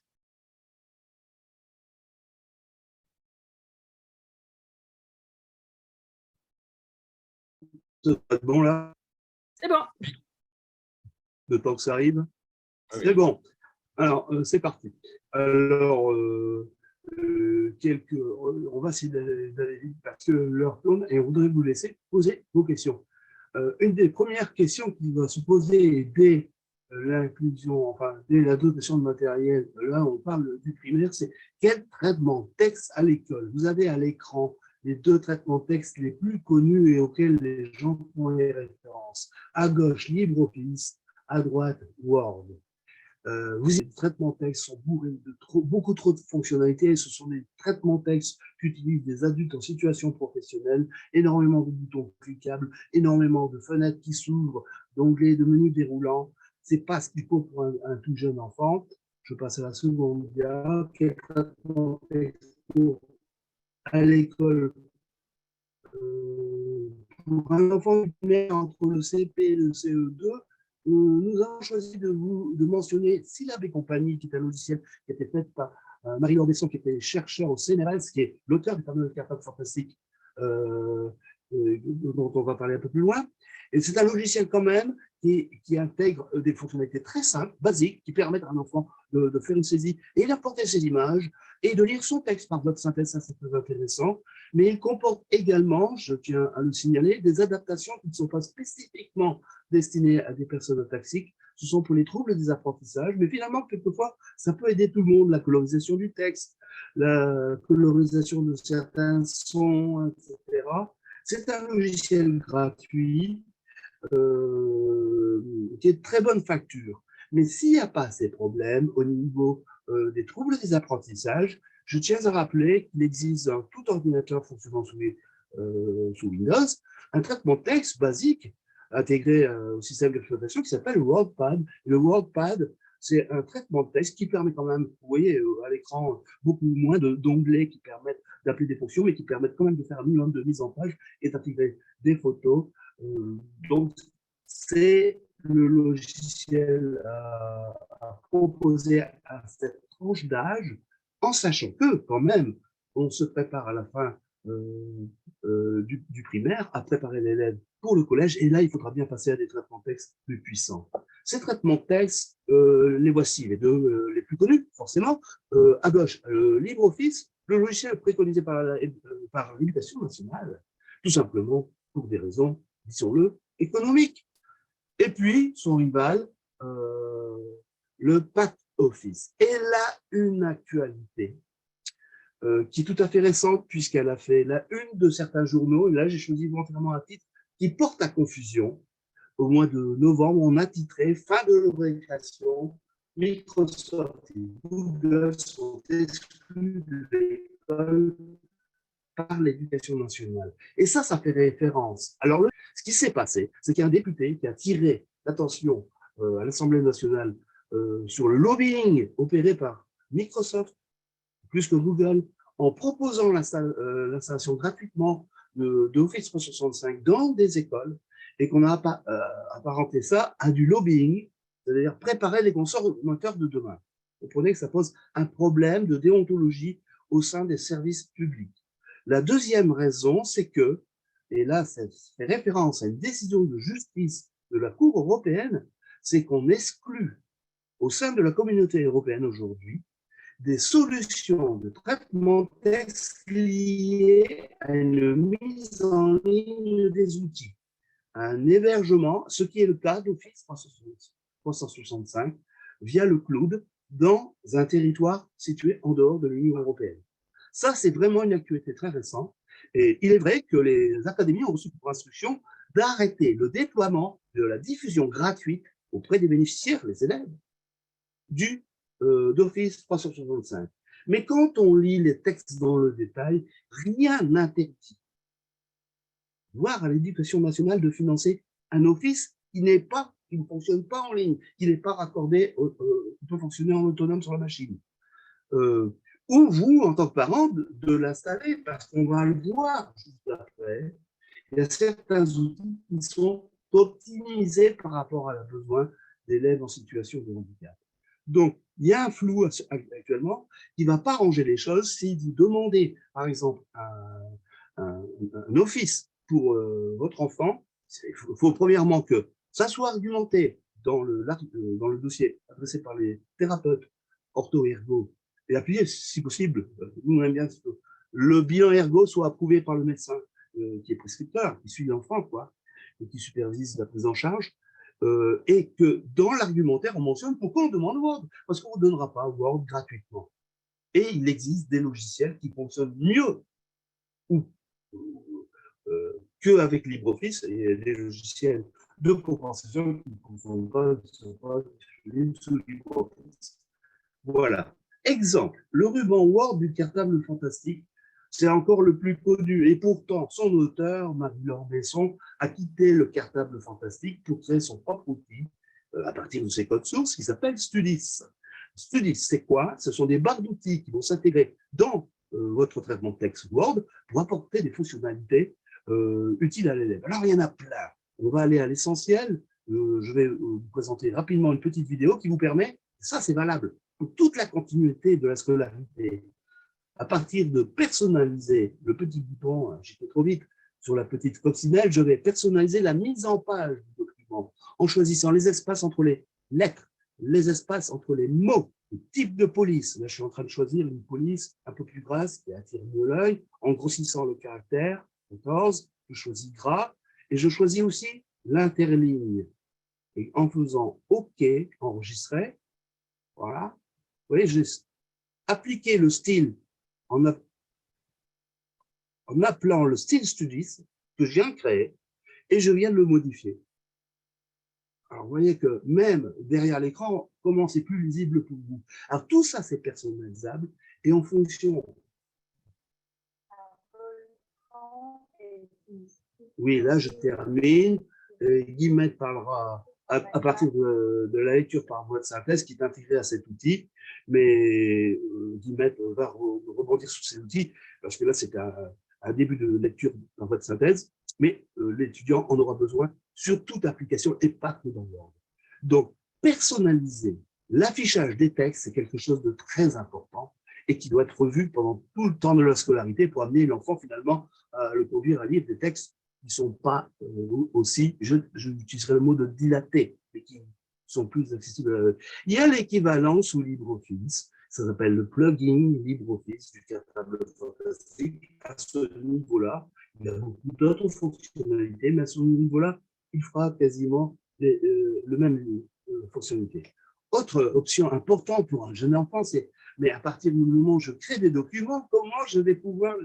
Ça va être bon là? C'est bon. Le temps que ça arrive? Ah oui. C'est bon. Alors, c'est parti. Alors, on va essayer d'aller vite parce que l'heure tourne et on voudrait vous laisser poser vos questions. Une des premières questions qui va se poser dès l'inclusion, enfin, dès la dotation de matériel, là, on parle du primaire, c'est quel traitement de texte à l'école? Vous avez à l'écran les 2 traitements de texte les plus connus et auxquels les gens font les références. À gauche, LibreOffice, à droite, Word. Les traitements de texte sont bourrés de beaucoup trop de fonctionnalités. Ce sont des traitements de texte qu'utilisent des adultes en situation professionnelle, énormément de boutons cliquables, énormément de fenêtres qui s'ouvrent, d'onglets, de menus déroulants. Ce n'est pas ce qu'il faut pour un tout jeune enfant. Je passe à la seconde dia. Quel traitement de texte pour à l'école pour un enfant entre le CP et le CE2, nous avons choisi de mentionner Syllab et compagnie, qui est un logiciel qui a été fait par Marie-Laure Besson, qui était chercheur au CNRS, qui est l'auteur du fameux Cartable fantastique, dont on va parler un peu plus loin. Et c'est un logiciel quand même qui intègre des fonctionnalités très simples, basiques, qui permettent à un enfant de faire une saisie et d'apporter ses images et de lire son texte par voie de synthèse, ça c'est très intéressant. Mais il comporte également, je tiens à le signaler, des adaptations qui ne sont pas spécifiquement destinées à des personnes ataxiques. Ce sont pour les troubles des apprentissages, mais finalement, quelquefois, ça peut aider tout le monde, la colorisation du texte, la colorisation de certains sons, etc. C'est un logiciel gratuit qui est de très bonne facture. Mais s'il n'y a pas ces problèmes au niveau des troubles des apprentissages, je tiens à rappeler qu'il existe dans tout ordinateur fonctionnant sous Windows un traitement de texte basique intégré au système d'exploitation qui s'appelle WordPad. Le WordPad, c'est un traitement de texte qui permet quand même, vous voyez à l'écran, beaucoup moins d'onglets qui permettent d'appeler des fonctions, mais qui permettent quand même de faire un minimum de mise en page et d'intégrer des photos. Donc, c'est le logiciel à proposer à cette tranche d'âge, en sachant que, quand même, on se prépare à la fin du primaire à préparer l'élève pour le collège, et là, il faudra bien passer à des traitements de texte plus puissants. Ces traitements de texte, les voici, les deux les plus connus, forcément. À gauche, LibreOffice, le logiciel préconisé par l'Éducation nationale, tout simplement pour des raisons, disons-le, économiques. Et puis, son rival, le PatOffice. Et là, une actualité qui est tout à fait récente, puisqu'elle a fait la une de certains journaux. Et là, j'ai choisi volontairement un titre qui porte à confusion. Au mois de novembre, on a titré « Fin de l'obligation, Microsoft et Google sont exclus de l'école par l'Éducation nationale ». Et ça fait référence. Alors, ce qui s'est passé, c'est qu'il y a un député qui a tiré l'attention à l'Assemblée nationale sur le lobbying opéré par Microsoft, plus que Google, en proposant l'installation gratuitement de Office 365 dans des écoles, et qu'on a apparenté ça à du lobbying, c'est-à-dire préparer les consommateurs de demain. Vous comprenez que ça pose un problème de déontologie au sein des services publics. La deuxième raison, c'est que, et là, ça fait référence à une décision de justice de la Cour européenne, c'est qu'on exclut au sein de la communauté européenne aujourd'hui des solutions de traitement de texte liées à une mise en ligne des outils, un hébergement, ce qui est le cas d'Office 365 via le cloud dans un territoire situé en dehors de l'Union européenne. Ça, c'est vraiment une actualité très récente. Et il est vrai que les académies ont reçu pour instruction d'arrêter le déploiement de la diffusion gratuite auprès des bénéficiaires, les élèves, d'Office 365. Mais quand on lit les textes dans le détail, rien n'interdit, voire à l'Éducation nationale, de financer un Office qui ne fonctionne pas en ligne, qui n'est pas raccordé, qui peut fonctionner en autonome sur la machine. Ou vous, en tant que parent, de l'installer, parce qu'on va le voir juste après. Il y a certains outils qui sont optimisés par rapport à la besoin d'élèves en situation de handicap. Donc, il y a un flou actuellement qui ne va pas ranger les choses si vous demandez, par exemple, un office pour votre enfant. Il faut premièrement que ça soit argumenté dans le dossier adressé par les thérapeutes ortho-ergo et appuyé, si possible, nous on aime bien que le bilan ergo soit approuvé par le médecin qui est prescripteur, qui suit l'enfant, quoi, et qui supervise la prise en charge. Et que dans l'argumentaire, on mentionne pourquoi on demande Word, parce qu'on ne donnera pas Word gratuitement. Et il existe des logiciels qui fonctionnent mieux qu'avec LibreOffice, et des logiciels de compensation qui ne fonctionnent pas sous LibreOffice. Voilà. Exemple, le ruban Word du cartable fantastique, c'est encore le plus connu. Et pourtant, son auteur, Marie-Laure Besson, a quitté le cartable fantastique pour créer son propre outil à partir de ses codes sources qui s'appelle Studis. Studis, c'est quoi? Ce sont des barres d'outils qui vont s'intégrer dans votre traitement de texte Word pour apporter des fonctionnalités utiles à l'élève. Alors, il y en a plein. On va aller à l'essentiel. Je vais vous présenter rapidement une petite vidéo qui vous permet, ça c'est valable, pour toute la continuité de la scolarité, à partir de personnaliser le petit bouton, j'étais trop vite, sur la petite coccinelle, je vais personnaliser la mise en page du document en choisissant les espaces entre les lettres, les espaces entre les mots, le type de police. Là, je suis en train de choisir une police un peu plus grasse qui attire mieux l'œil, en grossissant le caractère, 14, je choisis gras, et je choisis aussi l'interligne. Et en faisant OK, enregistrer, voilà, vous voyez, j'ai appliqué le style en appelant le style Studis que je viens de créer et je viens de le modifier. Alors, vous voyez que même derrière l'écran, comment c'est plus lisible pour vous. Alors, tout ça, c'est personnalisable et en fonction. Oui, là, je termine. Guillemette parlera à partir de la lecture par voie de synthèse qui est intégrée à cet outil. Mais Guillemette va rebondir sur cet outil parce que là, c'est un début de lecture par voie de synthèse. Mais l'étudiant en aura besoin sur toute application et pas que dans Word. Donc, personnaliser l'affichage des textes, c'est quelque chose de très important et qui doit être revu pendant tout le temps de la scolarité pour amener l'enfant finalement à le conduire à lire des textes qui ne sont pas aussi, je utiliserai le mot de dilatés, mais qui sont plus accessibles. Il y a l'équivalent sous LibreOffice, ça s'appelle le plugin LibreOffice du cartable fantastique. À ce niveau-là, il y a beaucoup d'autres fonctionnalités, mais à ce niveau-là, il fera quasiment le même fonctionnalité. Autre option importante pour un jeune enfant, c'est mais à partir du moment où je crée des documents, comment je vais pouvoir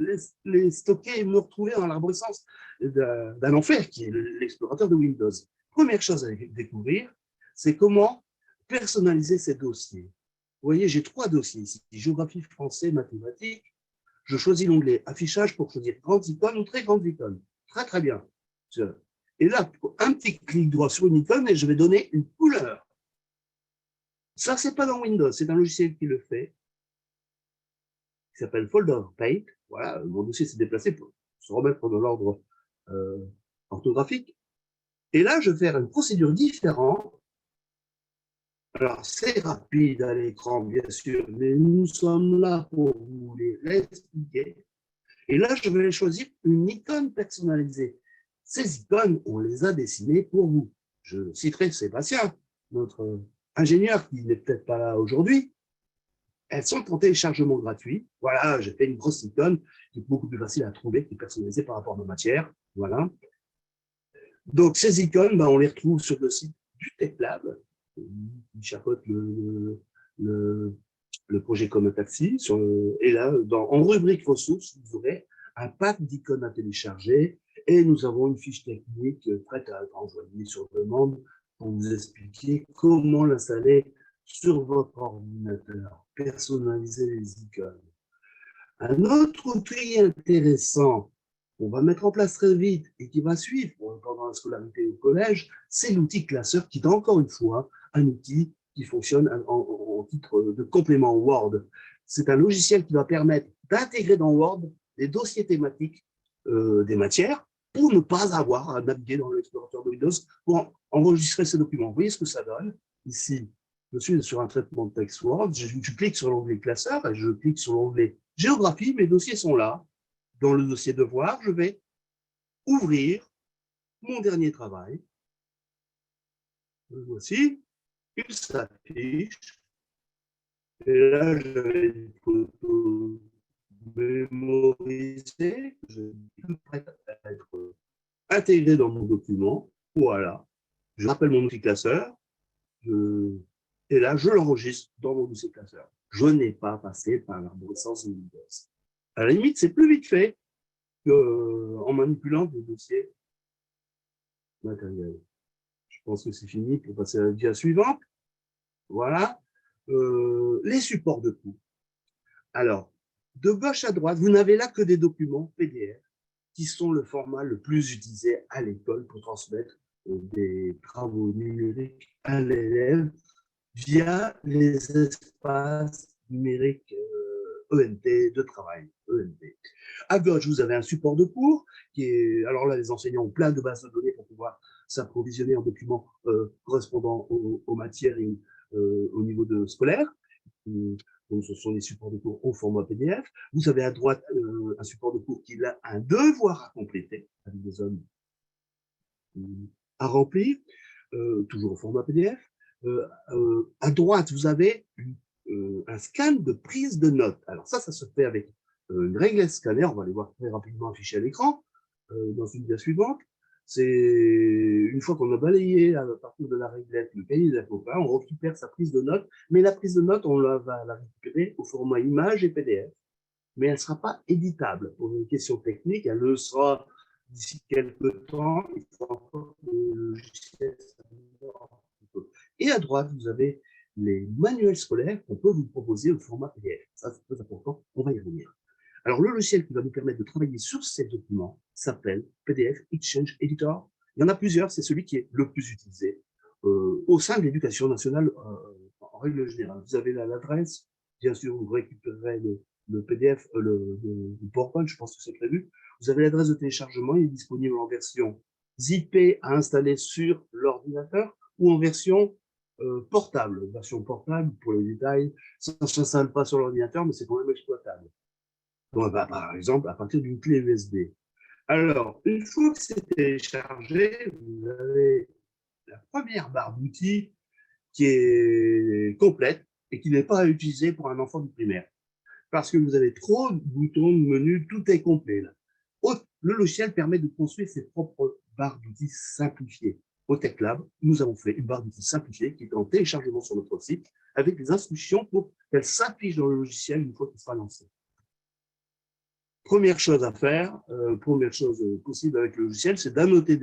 les stocker et me retrouver dans l'arborescence d'un enfer qui est l'explorateur de Windows. Première chose à découvrir, c'est comment personnaliser ces dossiers. Vous voyez, j'ai 3 dossiers ici, géographie, français, mathématiques. Je choisis l'onglet affichage pour choisir grandes icônes ou très grandes icônes. Très, très bien. Et là, un petit clic droit sur une icône et je vais donner une couleur. Ça, c'est pas dans Windows, c'est un logiciel qui le fait, qui s'appelle Folder Paint. Voilà, mon dossier s'est déplacé pour se remettre dans l'ordre orthographique. Et là, je vais faire une procédure différente. Alors, c'est rapide à l'écran, bien sûr, mais nous sommes là pour vous les expliquer. Et là, je vais choisir une icône personnalisée. Ces icônes, on les a dessinées pour vous. Je citerai Sébastien, notre ingénieur qui n'est peut-être pas là aujourd'hui. Elles sont en téléchargement gratuit. Voilà, j'ai fait une grosse icône qui est beaucoup plus facile à trouver, qui est personnalisée par rapport à nos matières. Voilà. Donc, ces icônes, on les retrouve sur le site du TechLab, qui chapeaute le projet Comme Taxi. Et là, en rubrique ressources, vous aurez un pack d'icônes à télécharger et nous avons une fiche technique prête à être envoyée sur demande pour vous expliquer comment l'installer sur votre ordinateur, personnaliser les icônes. Un autre outil intéressant qu'on va mettre en place très vite et qui va suivre pendant la scolarité au collège, c'est l'outil classeur qui est encore une fois un outil qui fonctionne en titre de complément Word. C'est un logiciel qui va permettre d'intégrer dans Word les dossiers thématiques des matières pour ne pas avoir à naviguer dans l'explorateur de Windows pour enregistrer ces documents. Vous voyez ce que ça donne ici. Je suis sur un traitement de texte Word, je clique sur l'onglet classeur et je clique sur l'onglet géographie, mes dossiers sont là. Dans le dossier devoir, je vais ouvrir mon dernier travail. Le voici, il s'affiche. Et là, je vais une photo mémorisée, je suis prêt à être intégré dans mon document. Voilà. Je rappelle mon outil classeur. Et là, je l'enregistre dans mon dossier classeur. Je n'ai pas passé par l'arborescence de Windows. À la limite, c'est plus vite fait qu'en manipulant des dossiers matériels. Je pense que c'est fini pour passer à la dia suivante. Voilà. Les supports de cours. Alors, de gauche à droite, vous n'avez là que des documents PDF qui sont le format le plus utilisé à l'école pour transmettre des travaux numériques à l'élève via les espaces numériques ENT de travail. ENT. À gauche, vous avez un support de cours qui est, alors là, les enseignants ont plein de bases de données pour pouvoir s'approvisionner en documents correspondant aux matières et au niveau scolaire. Donc, ce sont des supports de cours au format PDF. Vous avez à droite un support de cours qui a un devoir à compléter, avec des zones à remplir, toujours au format PDF. À droite, vous avez un scan de prise de notes. Alors ça se fait avec une réglette scanner. On va les voir très rapidement affichés à l'écran dans une dia suivante. C'est une fois qu'on a balayé à partir de la réglette le cahier des copains, on récupère sa prise de notes, mais la prise de notes, on va la récupérer au format image et PDF, mais elle ne sera pas éditable. Pour une question technique, elle le sera d'ici quelques temps. Il faut encore que le logiciel s'améliore un petit peu. Et à droite, vous avez les manuels scolaires qu'on peut vous proposer au format PDF. Ça, c'est très important, on va y revenir. Alors, le logiciel qui va nous permettre de travailler sur ces documents s'appelle PDF Exchange Editor. Il y en a plusieurs, c'est celui qui est le plus utilisé au sein de l'éducation nationale en règle générale. Vous avez l'adresse, bien sûr, vous récupérerez le PDF, le PowerPoint, je pense que c'est prévu. Vous avez l'adresse de téléchargement, il est disponible en version zippée à installer sur l'ordinateur ou en version portable. Version portable, pour les détails, ça ne s'installe pas sur l'ordinateur, mais c'est quand même exploitable. Donc, par exemple, à partir d'une clé USB. Alors, une fois que c'est téléchargé, vous avez la première barre d'outils qui est complète et qui n'est pas à utiliser pour un enfant du primaire. Parce que vous avez trop de boutons, de menus, tout est complet. Là. Le logiciel permet de construire ses propres barres d'outils simplifiées. Au TechLab, nous avons fait une barre d'outils simplifiée qui est en téléchargement sur notre site avec des instructions pour qu'elle s'affiche dans le logiciel une fois qu'il sera lancé. Première chose à faire, première chose possible avec le logiciel, c'est d'annoter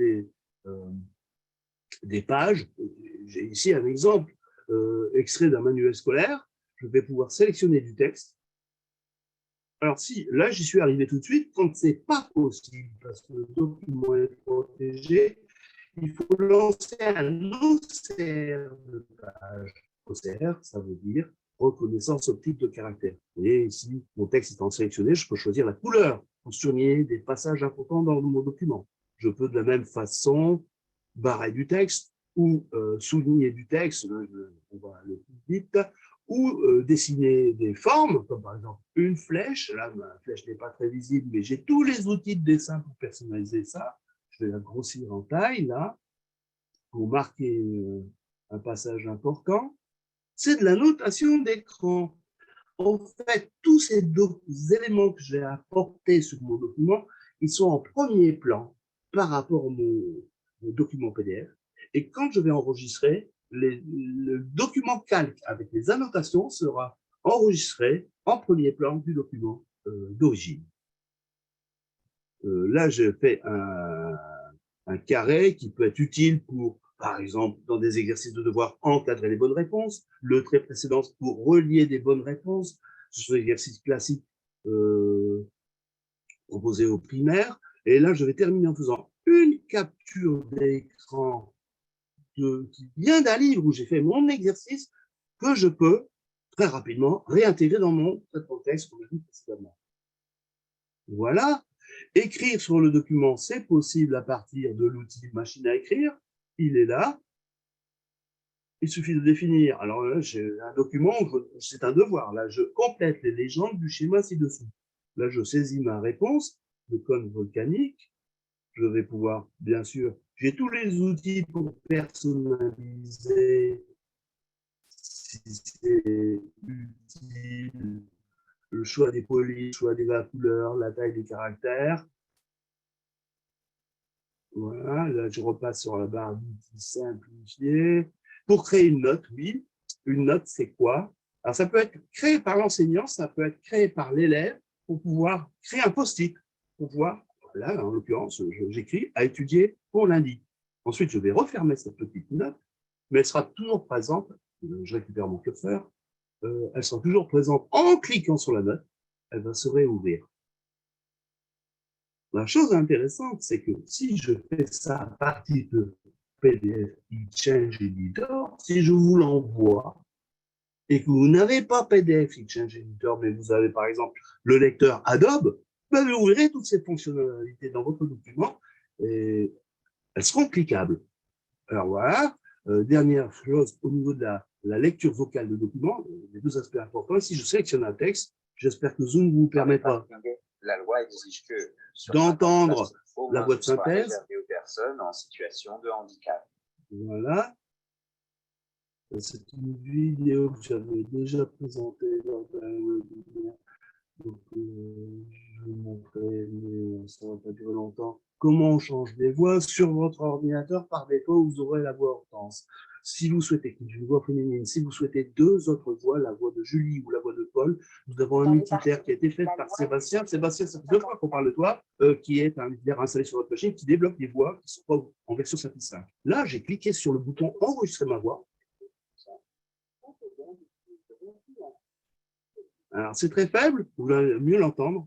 des pages. J'ai ici un exemple extrait d'un manuel scolaire. Je vais pouvoir sélectionner du texte. Alors si, là, j'y suis arrivé tout de suite, quand ce n'est pas possible, parce que le document est protégé, il faut lancer un OCR de page. OCR, ça veut dire reconnaissance optique de caractère. Vous voyez ici, mon texte étant sélectionné, je peux choisir la couleur pour souligner des passages importants dans mon document. Je peux de la même façon barrer du texte ou souligner du texte, on va aller plus vite, ou dessiner des formes, comme par exemple une flèche. Là, ma flèche n'est pas très visible, mais j'ai tous les outils de dessin pour personnaliser ça. Je vais la grossir en taille, là, pour marquer un passage important. C'est de la notation d'écran. En fait, tous ces éléments que j'ai apportés sur mon document, ils sont en premier plan par rapport à mon document PDF. Et quand je vais enregistrer, le document calque avec les annotations sera enregistré en premier plan du document d'origine. Là, je fais un carré qui peut être utile pour, par exemple, dans des exercices de devoir, encadrer les bonnes réponses. Le trait précédent pour relier des bonnes réponses. Ce sont des exercices classiques proposés au primaire. Et là, je vais terminer en faisant une capture d'écran qui vient d'un livre où j'ai fait mon exercice que je peux très rapidement réintégrer dans mon traitement de texte qu'on a vu précédemment. Voilà. Écrire sur le document, c'est possible à partir de l'outil machine à écrire. Il est là. Il suffit de définir. Alors là, j'ai un document, c'est un devoir. Là, je complète les légendes du schéma ci-dessous. Là, je saisis ma réponse, le cône volcanique. Je vais pouvoir, bien sûr, j'ai tous les outils pour personnaliser si c'est utile. Le choix des polices, le choix des couleurs, la taille des caractères. Voilà, là je repasse sur la barre d'outils simplifiée. Pour créer une note, oui. Une note, c'est quoi? Alors ça peut être créé par l'enseignant, ça peut être créé par l'élève pour pouvoir créer un post-it. Pour pouvoir, là en l'occurrence, j'écris à étudier pour lundi. Ensuite, je vais refermer cette petite note, mais elle sera toujours présente. Je récupère mon curseur. Elle sera toujours présente en cliquant sur la note, elle va se réouvrir. La chose intéressante, c'est que si je fais ça à partir de PDF Exchange Editor, si je vous l'envoie et que vous n'avez pas PDF Exchange Editor, mais vous avez par exemple le lecteur Adobe, ben vous ouvrirez toutes ces fonctionnalités dans votre document et elles seront cliquables. Alors voilà, dernière chose au niveau de la lecture vocale de documents, les deux aspects importants. Si je sélectionne un texte, j'espère que Zoom vous permettra la loi exige que d'entendre la voix de synthèse. Aux personnes en situation de handicap. Voilà. C'est une vidéo que j'avais déjà présentée lors d'un webinaire. Donc, je vais vous montrer, mais ça ne va pas durer longtemps, comment on change les voix sur votre ordinateur. Par défaut, vous aurez la voix Hortense. Si vous souhaitez qu'il y ait une voix féminine, si vous souhaitez deux autres voix, la voix de Julie ou la voix de Paul, nous avons un utilitaire qui a été fait par Sébastien. Sébastien, ça fait 2 fois qu'on parle de toi, qui est un utilitaire installé sur votre machine qui débloque des voix qui ne sont pas en version Synthé 5. Là, j'ai cliqué sur le bouton enregistrer ma voix. Alors, c'est très faible, vous allez mieux l'entendre.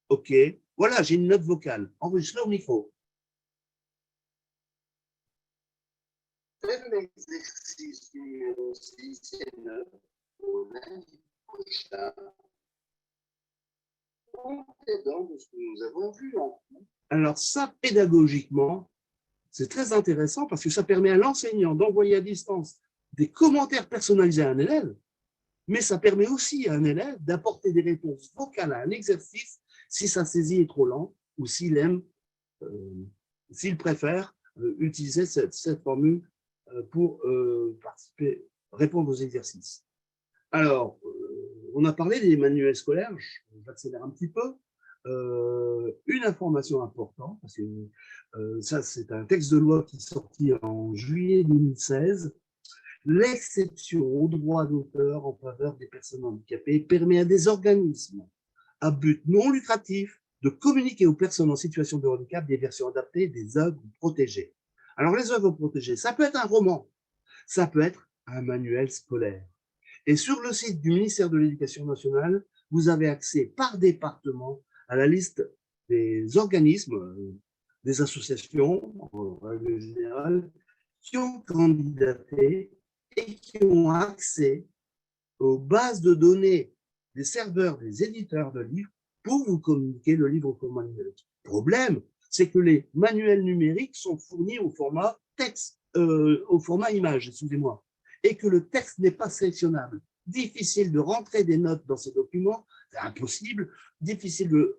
OK. Voilà, j'ai une note vocale enregistrée au micro. L'exercice numéro 6 et 9 au lundi prochain. Complétant de ce que nous avons vu en cours. Alors, ça, pédagogiquement, c'est très intéressant parce que ça permet à l'enseignant d'envoyer à distance des commentaires personnalisés à un élève, mais ça permet aussi à un élève d'apporter des réponses vocales à un exercice si sa saisie est trop lente ou s'il aime, s'il préfère utiliser cette formule pour participer, répondre aux exercices. Alors, on a parlé des manuels scolaires, j'accélère un petit peu. Une information importante, parce que ça c'est un texte de loi qui est sorti en juillet 2016. L'exception au droit d'auteur en faveur des personnes handicapées permet à des organismes à but non lucratif de communiquer aux personnes en situation de handicap des versions adaptées des œuvres protégées. Alors, les œuvres protégées, ça peut être un roman, ça peut être un manuel scolaire. Et sur le site du ministère de l'Éducation nationale, vous avez accès par département à la liste des organismes, des associations, en règle générale, qui ont candidaté et qui ont accès aux bases de données des serveurs, des éditeurs de livres pour vous communiquer le livre au format numérique. Le problème, c'est que les manuels numériques sont fournis au format texte, au format image, excusez-moi, et que le texte n'est pas sélectionnable. Difficile de rentrer des notes dans ces documents, c'est impossible,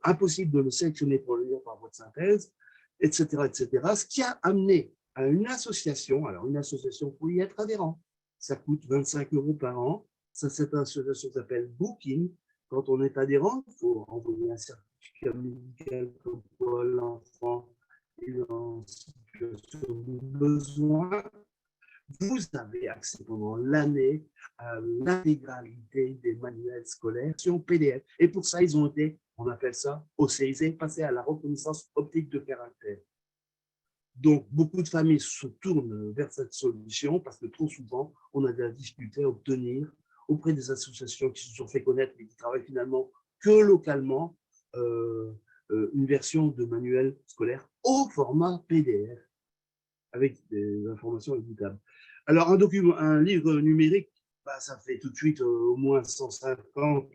impossible de le sélectionner pour le lire par voie de synthèse, etc., etc. Ce qui a amené à une association, alors une association pour y être adhérent, ça coûte 25 € par an. Cette association s'appelle Booking. Quand on est adhérent, il faut envoyer un certificat médical comme quoi l'enfant est en situation de besoin. Vous avez accès pendant l'année à l'intégralité des manuels scolaires sur PDF. Et pour ça, ils ont été, on appelle ça OCIC, passé à la reconnaissance optique de caractère. Donc, beaucoup de familles se tournent vers cette solution parce que trop souvent, on a de la difficulté à obtenir auprès des associations qui se sont fait connaître et qui travaillent finalement que localement une version de manuel scolaire au format PDF avec des informations éditables. Alors, un livre numérique, bah, ça fait tout de suite au moins 150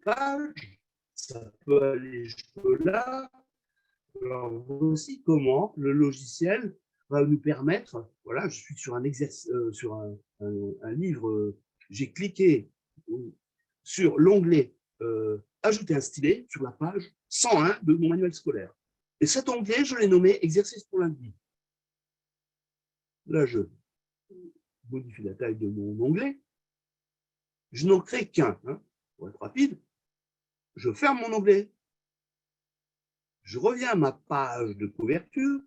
pages. Ça peut aller jusque-là. Alors, voici comment le logiciel va nous permettre, voilà, je suis sur un exercice, sur un livre, j'ai cliqué sur l'onglet ajouter un stylet sur la page 101 de mon manuel scolaire. Et cet onglet, je l'ai nommé exercice pour lundi. Là, je modifie la taille de mon onglet. Je n'en crée qu'un, hein, pour être rapide. Je ferme mon onglet. Je reviens à ma page de couverture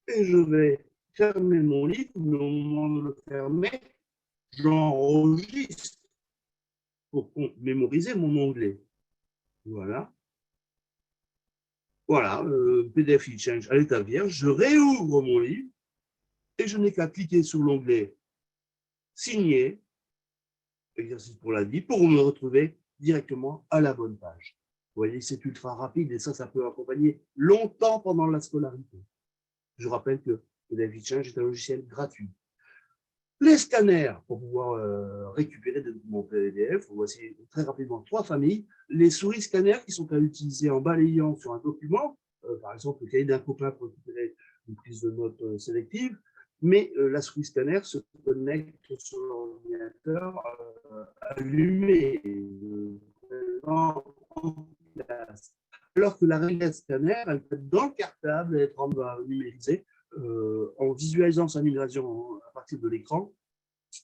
et je vais fermer mon livre. Mais au moment de le fermer, j'enregistre pour mémoriser mon onglet. Voilà. Voilà, PDF e-change à l'état vierge. Je réouvre mon livre et je n'ai qu'à cliquer sur l'onglet signer, exercice pour lundi, pour me retrouver directement à la bonne page. Vous voyez, c'est ultra rapide et ça peut accompagner longtemps pendant la scolarité. Je rappelle que PDF e-change est un logiciel gratuit. Les scanners, pour pouvoir récupérer des documents PDF, voici très rapidement 3 familles. Les souris scanners qui sont à utiliser en balayant sur un document, par exemple le cahier d'un copain pour récupérer une prise de notes sélective. mais la souris scanner se connecte sur l'ordinateur allumé en place. Alors que la réglette scanner, elle peut être dans le cartable et être numérisée en visualisant sa numérisation à partir de l'écran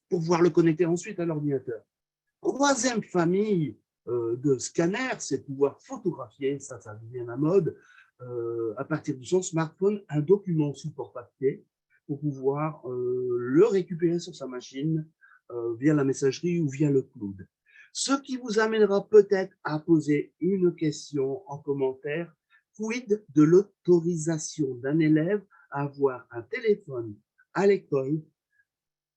pour pouvoir le connecter ensuite à l'ordinateur. Troisième famille de scanners, c'est pouvoir photographier, ça devient la mode, à partir de son smartphone, un document support papier pour pouvoir le récupérer sur sa machine via la messagerie ou via le cloud. Ce qui vous amènera peut-être à poser une question en commentaire. Quid de l'autorisation d'un élève à avoir un téléphone à l'école,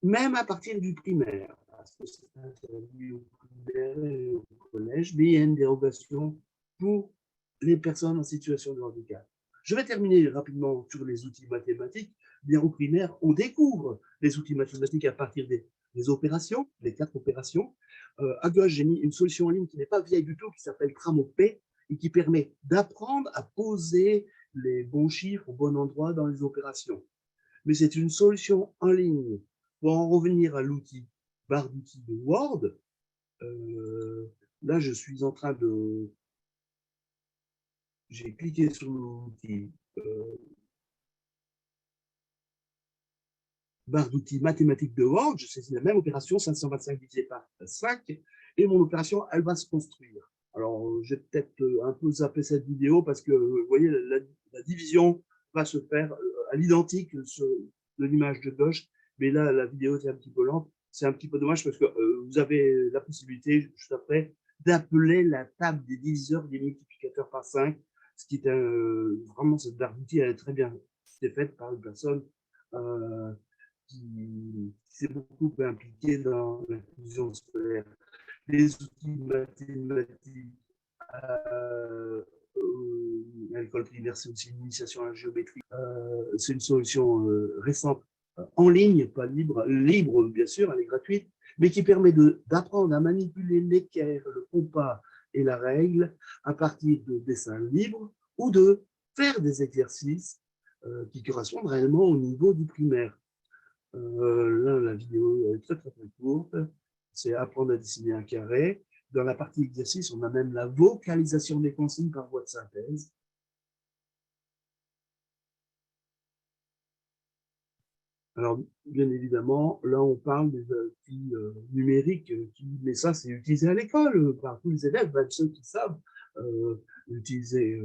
même à partir du primaire, parce que c'est interdit au primaire et au collège, mais il y a une dérogation pour les personnes en situation de handicap. Je vais terminer rapidement sur les outils mathématiques. Bien au primaire, on découvre les outils mathématiques à partir des opérations, les 4 opérations. À gauche, j'ai mis une solution en ligne qui n'est pas vieille du tout, qui s'appelle Tramopé, et qui permet d'apprendre à poser les bons chiffres au bon endroit dans les opérations. Mais c'est une solution en ligne. Pour en revenir à l'outil, barre d'outils de Word, là, je suis en train de... J'ai cliqué sur l'outil barre d'outils mathématiques de Word, je saisis la même opération, 525 divisé par 5, et mon opération, elle va se construire. Alors, j'ai peut-être un peu zappé cette vidéo parce que, vous voyez, la division va se faire à l'identique de l'image de gauche, mais là, la vidéo est un petit peu lente. C'est un petit peu dommage parce que vous avez la possibilité, juste après, d'appeler la table des diviseurs, des multiplicateurs par 5, ce qui est vraiment, cette barre d'outils, elle est très bien faite par une personne qui s'est beaucoup impliqué dans l'inclusion scolaire. Les outils mathématiques à l'école primaire, c'est aussi une initiation à la géométrie. C'est une solution récente, en ligne, pas libre, libre bien sûr, elle est gratuite, mais qui permet d'apprendre à manipuler l'équerre, le compas et la règle à partir de dessins libres ou de faire des exercices qui correspondent réellement au niveau du primaire. Là, la vidéo est très courte. C'est apprendre à dessiner un carré. Dans la partie exercice, on a même la vocalisation des consignes par voie de synthèse. Alors, bien évidemment, là, on parle des outils numériques, mais ça, c'est utilisé à l'école par tous les élèves, même ceux qui savent utiliser,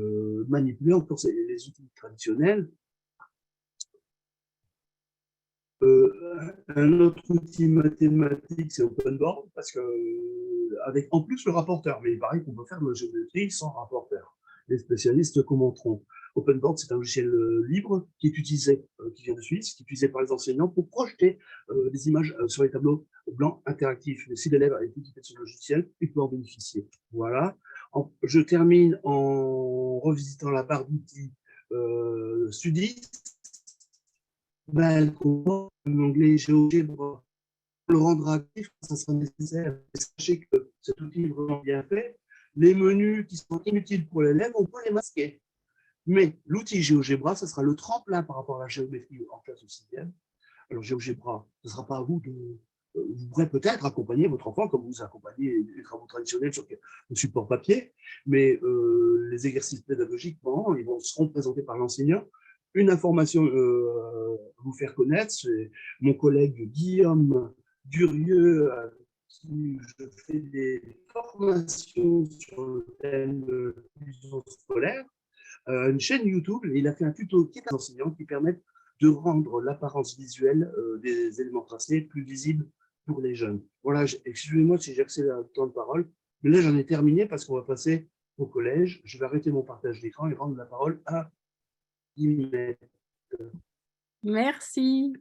manipuler encore les outils traditionnels. Un autre outil mathématique, c'est OpenBoard, parce que avec en plus le rapporteur, mais il paraît qu'on peut faire de la géométrie sans rapporteur. Les spécialistes commenteront. OpenBoard, c'est un logiciel libre qui est utilisé, qui vient de Suisse, qui est utilisé par les enseignants pour projeter des images sur les tableaux blancs interactifs. Si l'élève est équipé de ce logiciel, il peut en bénéficier. Voilà. Je termine en revisitant la barre d'outils Studis. L'onglet GeoGebra, le rendre actif, ça sera nécessaire. Sachez que cet outil est vraiment bien fait. Les menus qui sont inutiles pour l'élève, on peut les masquer. Mais l'outil GeoGebra, ça sera le tremplin par rapport à la géométrie en classe de 6e. Alors GeoGebra, ce ne sera pas à vous de... Vous pourrez peut-être accompagner votre enfant comme vous accompagnez les travaux traditionnels sur le support papier, mais les exercices pédagogiques, ils seront présentés par l'enseignant. Une information à vous faire connaître, c'est mon collègue Guillaume Durieux, à qui je fais des formations sur le thème de l'inclusion scolaire, une chaîne YouTube, et il a fait un tuto qui est enseignant qui permet de rendre l'apparence visuelle des éléments tracés plus visible pour les jeunes. Voilà, excusez-moi si j'ai accéléré le temps de parole, mais là j'en ai terminé parce qu'on va passer au collège. Je vais arrêter mon partage d'écran et rendre la parole à Guillemette. Merci.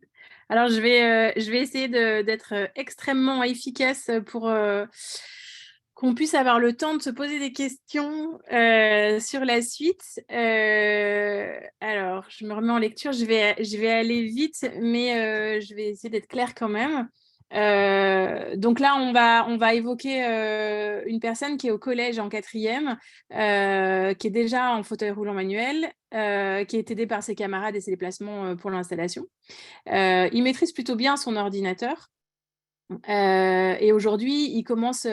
Alors, je vais essayer d'être extrêmement efficace pour qu'on puisse avoir le temps de se poser des questions sur la suite. Alors, je me remets en lecture. Je vais aller vite, mais je vais essayer d'être claire quand même. Donc là, on va évoquer une personne qui est au collège en 4e, qui est déjà en fauteuil roulant manuel, qui est aidée par ses camarades et ses déplacements pour l'installation. Il maîtrise plutôt bien son ordinateur. Et aujourd'hui, il commence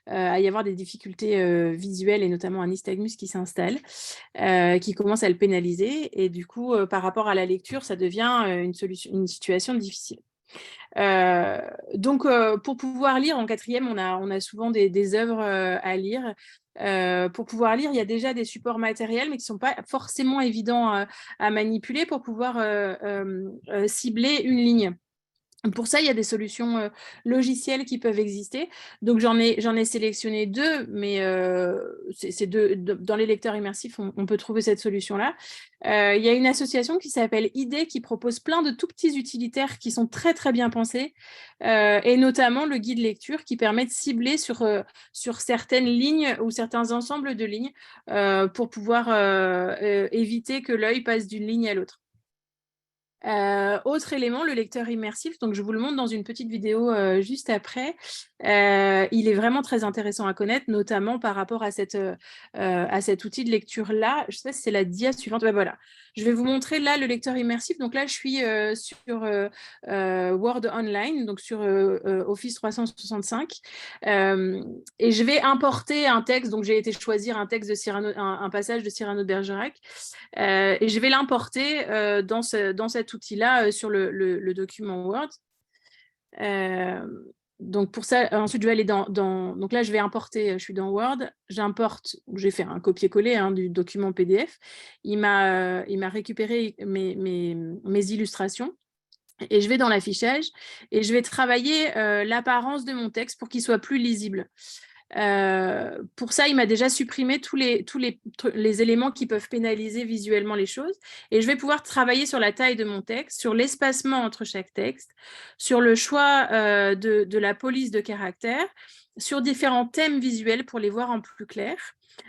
à y avoir des difficultés visuelles et notamment un nystagmus qui s'installe, qui commence à le pénaliser. Et du coup, par rapport à la lecture, ça devient une situation difficile. Donc, pour pouvoir lire en 4e, on a souvent des œuvres à lire. Pour pouvoir lire, il y a déjà des supports matériels, mais qui ne sont pas forcément évidents à manipuler pour pouvoir cibler une ligne. Pour ça, il y a des solutions logicielles qui peuvent exister. Donc, j'en ai sélectionné 2, mais dans les lecteurs immersifs, on peut trouver cette solution-là. Il y a une association qui s'appelle IDEA qui propose plein de tout petits utilitaires qui sont très, très bien pensés, et notamment le guide lecture qui permet de cibler sur certaines lignes ou certains ensembles de lignes pour pouvoir éviter que l'œil passe d'une ligne à l'autre. Autre élément, le lecteur immersif, donc je vous le montre dans une petite vidéo juste après. Il est vraiment très intéressant à connaître, notamment par rapport à cet outil de lecture-là. Je ne sais pas si c'est la dia suivante. Ouais, voilà. Je vais vous montrer là le lecteur immersif. Donc là, je suis sur Word Online, donc sur Office 365. Et je vais importer un texte. Donc j'ai été choisir un texte de Cyrano, un passage de Cyrano de Bergerac. Et je vais l'importer dans cet outil-là sur le document Word. Donc pour ça, ensuite je vais aller donc là je vais importer, je suis dans Word, j'importe, j'ai fait un copier-coller du document PDF. Il m'a récupéré mes illustrations. Et je vais dans l'affichage et je vais travailler l'apparence de mon texte pour qu'il soit plus lisible. Pour ça, il m'a déjà supprimé tous les éléments qui peuvent pénaliser visuellement les choses. Et je vais pouvoir travailler sur la taille de mon texte, sur l'espacement entre chaque texte, sur le choix de la police de caractère, sur différents thèmes visuels pour les voir en plus clair.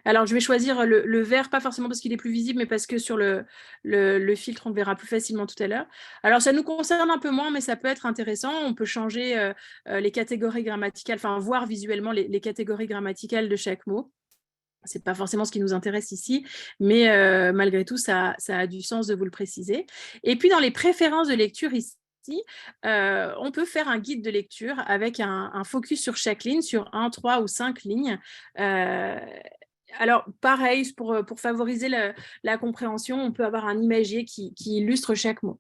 Alors, je vais choisir le vert, pas forcément parce qu'il est plus visible, mais parce que sur le filtre, on le verra plus facilement tout à l'heure. Alors, ça nous concerne un peu moins, mais ça peut être intéressant. On peut changer les catégories grammaticales, enfin, voir visuellement les catégories grammaticales de chaque mot. Ce n'est pas forcément ce qui nous intéresse ici, mais malgré tout, ça a du sens de vous le préciser. Et puis, dans les préférences de lecture ici, on peut faire un guide de lecture avec un focus sur chaque ligne, sur 1, 3 ou 5 lignes. Alors, pareil, pour favoriser la compréhension, on peut avoir un imagier qui illustre chaque mot.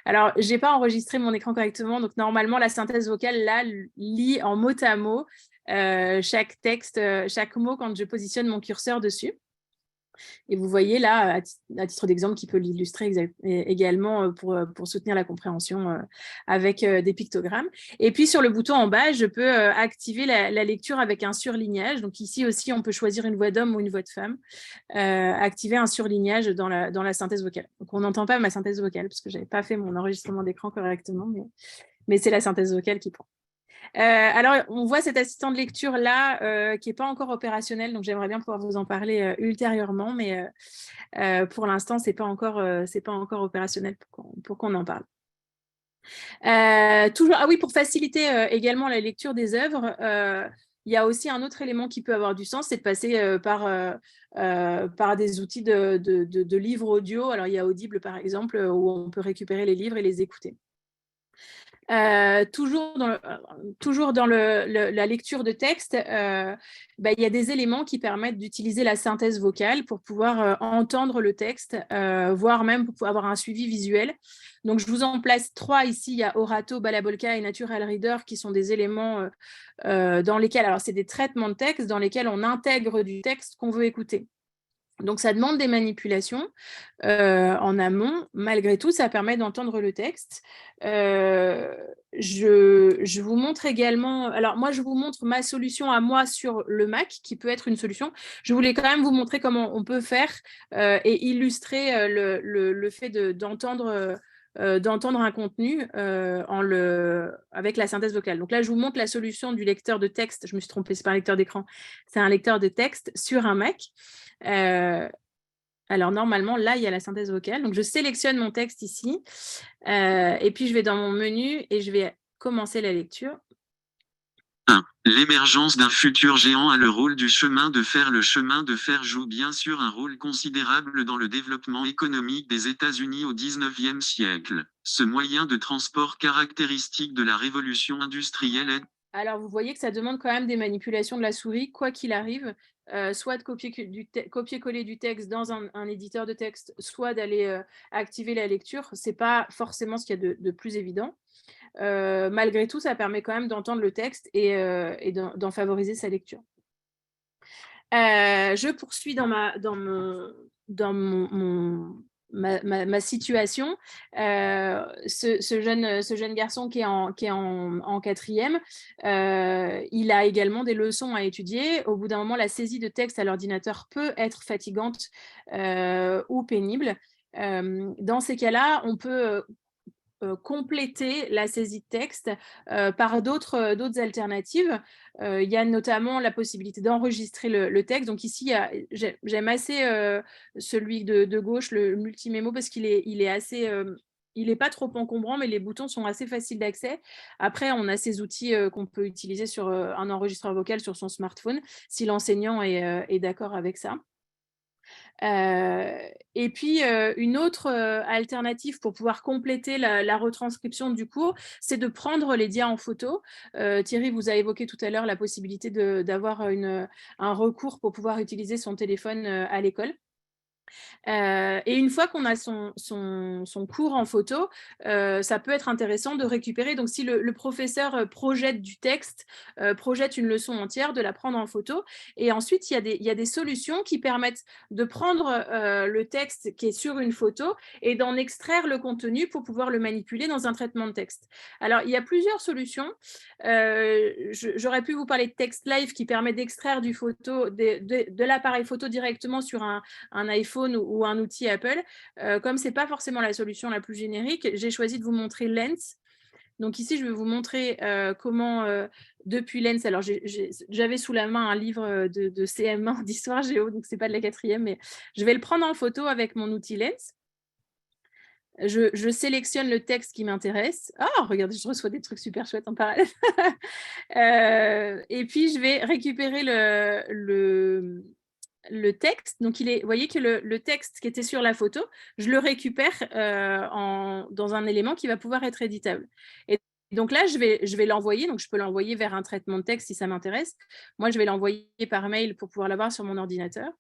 Alors, je n'ai pas enregistré mon écran correctement, donc normalement, la synthèse vocale, là, lit en mot à mot chaque texte, chaque mot quand je positionne mon curseur dessus. Et vous voyez là, à titre d'exemple, qui peut l'illustrer également pour soutenir la compréhension avec des pictogrammes. Et puis, sur le bouton en bas, je peux activer la lecture avec un surlignage. Donc ici aussi, on peut choisir une voix d'homme ou une voix de femme. Activer un surlignage dans la synthèse vocale. Donc, on n'entend pas ma synthèse vocale parce que je n'avais pas fait mon enregistrement d'écran correctement, mais c'est la synthèse vocale qui prend. Alors, on voit cet assistant de lecture là qui n'est pas encore opérationnel, donc j'aimerais bien pouvoir vous en parler ultérieurement, mais pour l'instant, ce n'est pas encore opérationnel pour qu'on en parle. Pour faciliter également la lecture des œuvres, il y a aussi un autre élément qui peut avoir du sens, c'est de passer par des outils de livres audio. Alors, il y a Audible, par exemple, où on peut récupérer les livres et les écouter. Toujours dans la lecture de texte, il y a des éléments qui permettent d'utiliser la synthèse vocale pour pouvoir entendre le texte, voire même pour pouvoir avoir un suivi visuel. Donc, je vous en place 3 ici. Il y a Orato, Balabolka et Natural Reader qui sont des éléments dans lesquels, alors c'est des traitements de texte dans lesquels on intègre du texte qu'on veut écouter. Donc, ça demande des manipulations en amont. Malgré tout, ça permet d'entendre le texte. Je vous montre également… Alors, moi, je vous montre ma solution à moi sur le Mac, qui peut être une solution. Je voulais quand même vous montrer comment on peut faire et illustrer le fait d'entendre un contenu avec la synthèse vocale. Donc là, je vous montre la solution du lecteur de texte. Je me suis trompée, ce n'est pas un lecteur d'écran, c'est un lecteur de texte sur un Mac. Alors, normalement, là, il y a la synthèse vocale. Donc, je sélectionne mon texte ici. Et puis, je vais dans mon menu et je vais commencer la lecture. 1. L'émergence d'un futur géant a le rôle du chemin de fer. Le chemin de fer joue bien sûr un rôle considérable dans le développement économique des États-Unis au XIXe siècle. Ce moyen de transport caractéristique de la révolution industrielle est... Alors, vous voyez que ça demande quand même des manipulations de la souris, quoi qu'il arrive, soit de copier-coller du texte dans un éditeur de texte, soit d'aller activer la lecture. Ce n'est pas forcément ce qu'il y a de plus évident. Malgré tout, ça permet quand même d'entendre le texte et d'en favoriser sa lecture. Je poursuis dans ma situation. Ce jeune garçon qui est en quatrième, il a également des leçons à étudier. Au bout d'un moment, la saisie de texte à l'ordinateur peut être fatigante ou pénible. Dans ces cas-là, on peut compléter la saisie de texte par d'autres alternatives. Il y a notamment la possibilité d'enregistrer le texte. Donc ici, j'aime assez celui de gauche, le multimémo, parce qu'il est assez... il n'est pas trop encombrant, mais les boutons sont assez faciles d'accès. Après, on a ces outils qu'on peut utiliser sur un enregistreur vocal sur son smartphone, si l'enseignant est d'accord avec ça. Et puis, une autre alternative pour pouvoir compléter la retranscription du cours, c'est de prendre les dias en photo. Thierry vous a évoqué tout à l'heure la possibilité d'avoir un recours pour pouvoir utiliser son téléphone à l'école. Et une fois qu'on a son cours en photo, ça peut être intéressant de récupérer. Donc, si le professeur projette du texte, projette une leçon entière, de la prendre en photo. Et ensuite, il y a des solutions qui permettent de prendre le texte qui est sur une photo et d'en extraire le contenu pour pouvoir le manipuler dans un traitement de texte. Alors, il y a plusieurs solutions. J'aurais pu vous parler de TextLive qui permet d'extraire de l'appareil photo directement sur un iPhone ou un outil Apple. Comme ce n'est pas forcément la solution la plus générique, j'ai choisi de vous montrer Lens. Donc ici, je vais vous montrer comment, depuis Lens, alors j'avais sous la main un livre de CM1 d'histoire géo, donc ce n'est pas de la quatrième, mais je vais le prendre en photo avec mon outil Lens. Je sélectionne le texte qui m'intéresse. Oh, regardez, je reçois des trucs super chouettes en parallèle. Et puis, je vais récupérer le texte. Donc, vous voyez que le texte qui était sur la photo, je le récupère dans un élément qui va pouvoir être éditable. Et donc là, je vais l'envoyer. Donc, je peux l'envoyer vers un traitement de texte si ça m'intéresse. Moi, je vais l'envoyer par mail pour pouvoir l'avoir sur mon ordinateur.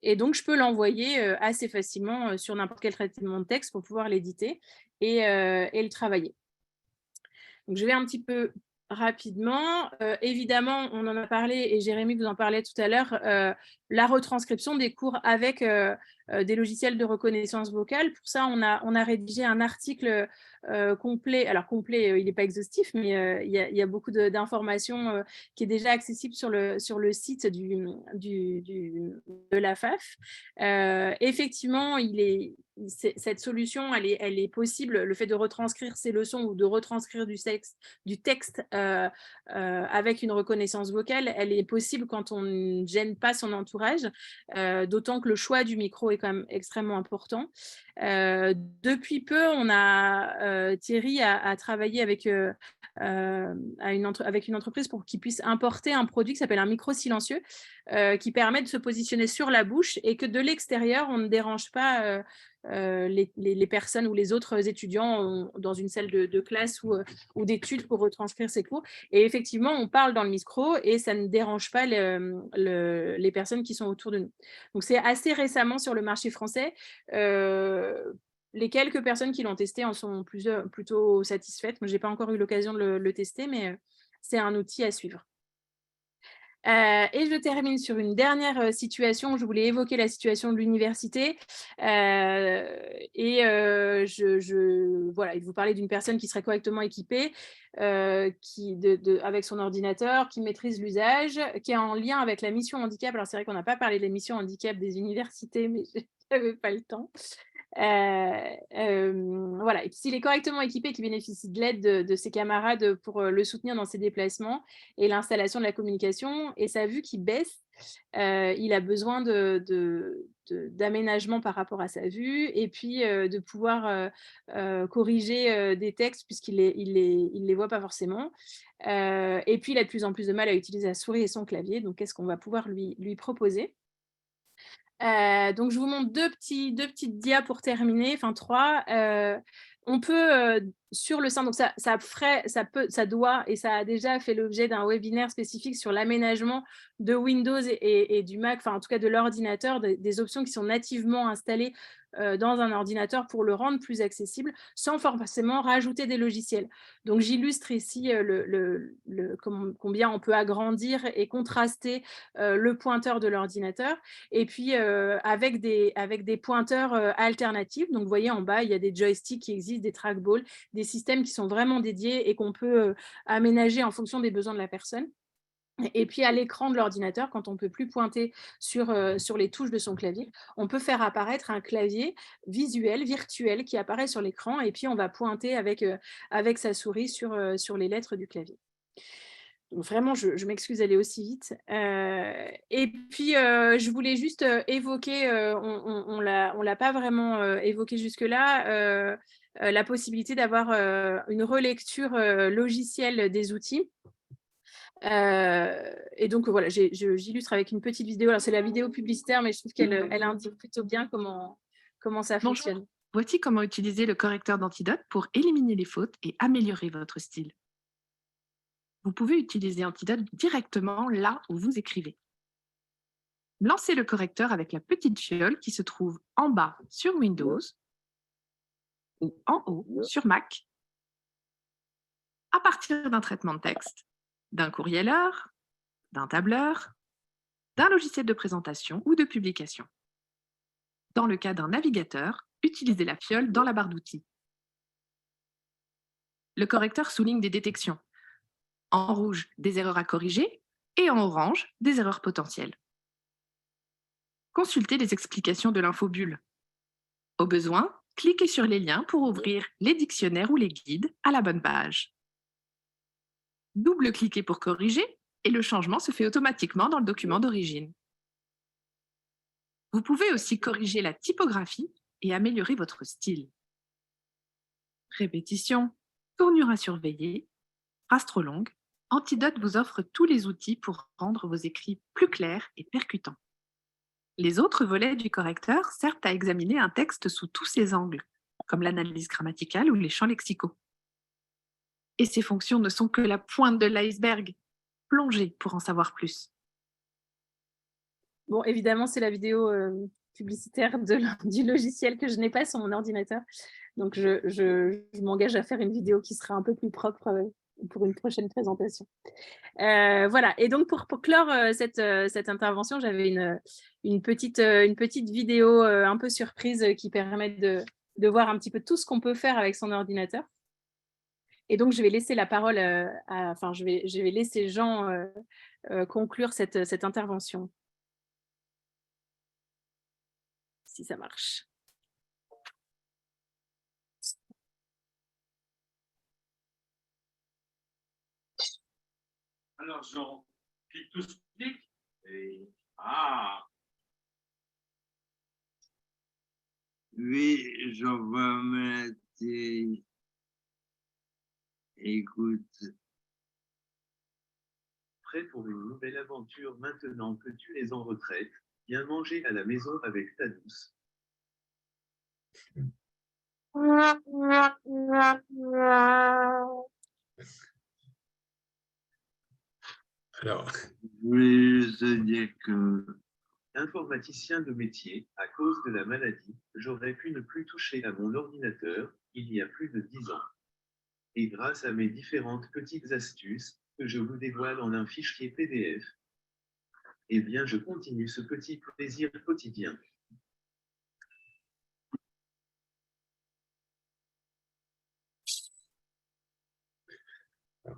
Et donc, je peux l'envoyer assez facilement sur n'importe quel traitement de texte pour pouvoir l'éditer et le travailler. Donc, je vais un petit peu rapidement. Évidemment, on en a parlé et Jérémy vous en parlait tout à l'heure, la retranscription des cours avec des logiciels de reconnaissance vocale. Pour ça, on a rédigé un article complet. Alors, complet, il n'est pas exhaustif, mais il y a beaucoup d'informations qui est déjà accessible sur le site de la FAF. Effectivement, cette solution, elle est possible. Le fait de retranscrire ces leçons ou de retranscrire du texte avec une reconnaissance vocale, elle est possible quand on ne gêne pas son entourage, d'autant que le choix du micro est quand même extrêmement important. Depuis peu, Thierry a travaillé avec une entreprise pour qu'il puisse importer un produit qui s'appelle un micro silencieux qui permet de se positionner sur la bouche et que de l'extérieur, on ne dérange pas les personnes ou les autres étudiants dans une salle de classe ou d'études pour retranscrire ces cours. Et effectivement, on parle dans le micro et ça ne dérange pas les personnes qui sont autour de nous. Donc, c'est assez récemment sur le marché français. Les quelques personnes qui l'ont testé en sont plutôt satisfaites. Moi, je n'ai pas encore eu l'occasion de le tester, mais c'est un outil à suivre. Et je termine sur une dernière situation. Je voulais évoquer la situation de l'université. Voilà, il vous parlait d'une personne qui serait correctement équipée, avec son ordinateur, qui maîtrise l'usage, qui est en lien avec la mission handicap. Alors, c'est vrai qu'on n'a pas parlé de la mission handicap des universités, mais je n'avais pas le temps. Voilà. Et s'il est correctement équipé, qu'il bénéficie de l'aide de ses camarades pour le soutenir dans ses déplacements et l'installation de la communication, et sa vue qui baisse, il a besoin d'aménagement par rapport à sa vue et puis de pouvoir corriger des textes puisqu'il les voit pas forcément. Et puis, il a de plus en plus de mal à utiliser la souris et son clavier. Donc, qu'est-ce qu'on va pouvoir lui proposer? Donc, je vous montre deux petites dias pour terminer, enfin 3. On peut, sur le sein, donc ça doit et ça a déjà fait l'objet d'un webinaire spécifique sur l'aménagement de Windows et du Mac, enfin en tout cas de l'ordinateur, des options qui sont nativement installées dans un ordinateur pour le rendre plus accessible, sans forcément rajouter des logiciels. Donc j'illustre ici combien on peut agrandir et contraster le pointeur de l'ordinateur. Et puis, avec des pointeurs alternatifs. Donc, vous voyez, en bas, il y a des joysticks qui existent, des trackballs, des systèmes qui sont vraiment dédiés et qu'on peut aménager en fonction des besoins de la personne. Et puis, à l'écran de l'ordinateur, quand on ne peut plus pointer sur les touches de son clavier, on peut faire apparaître un clavier visuel, virtuel, qui apparaît sur l'écran. Et puis, on va pointer avec sa souris sur les lettres du clavier. Donc vraiment, je m'excuse d'aller aussi vite. Et puis, je voulais juste évoquer, on l'a pas vraiment évoqué jusque-là, la possibilité d'avoir une relecture logicielle des outils. Et donc, voilà, j'illustre avec une petite vidéo. Alors, c'est la vidéo publicitaire, mais je trouve qu'elle indique plutôt bien comment ça fonctionne. Bonjour, voici comment utiliser le correcteur d'Antidote pour éliminer les fautes et améliorer votre style. Vous pouvez utiliser Antidote directement là où vous écrivez. Lancez le correcteur avec la petite fiole qui se trouve en bas sur Windows ou en haut sur Mac, à partir d'un traitement de texte, d'un courrieleur, d'un tableur, d'un logiciel de présentation ou de publication. Dans le cas d'un navigateur, utilisez la fiole dans la barre d'outils. Le correcteur souligne des détections. En rouge, des erreurs à corriger et en orange, des erreurs potentielles. Consultez les explications de l'infobulle. Au besoin, cliquez sur les liens pour ouvrir les dictionnaires ou les guides à la bonne page. Double-cliquez pour corriger et le changement se fait automatiquement dans le document d'origine. Vous pouvez aussi corriger la typographie et améliorer votre style. Répétition, tournure à surveiller, phrase trop longue, Antidote vous offre tous les outils pour rendre vos écrits plus clairs et percutants. Les autres volets du correcteur servent à examiner un texte sous tous ses angles, comme l'analyse grammaticale ou les champs lexicaux. Et ces fonctions ne sont que la pointe de l'iceberg. Plongez pour en savoir plus. Bon, évidemment, c'est la vidéo publicitaire du logiciel que je n'ai pas sur mon ordinateur. Donc, je m'engage à faire une vidéo qui sera un peu plus propre pour une prochaine présentation. Voilà, et donc pour clore cette intervention, j'avais une petite vidéo un peu surprise qui permet de voir un petit peu tout ce qu'on peut faire avec son ordinateur. Et donc, je vais laisser la parole je vais laisser Jean conclure cette intervention. Si ça marche. Alors, Jean, clique tout clic et ah. Oui, je vais mettre. Écoute. Prêt pour une nouvelle aventure maintenant que tu es en retraite, viens manger à la maison avec ta douce. Alors, Oui, je veux dire que Informaticien de métier, à cause de la maladie, j'aurais pu ne plus toucher à mon ordinateur il y a plus de 10 ans. Et grâce à mes différentes petites astuces que je vous dévoile en un fichier PDF, eh bien je continue ce petit plaisir quotidien.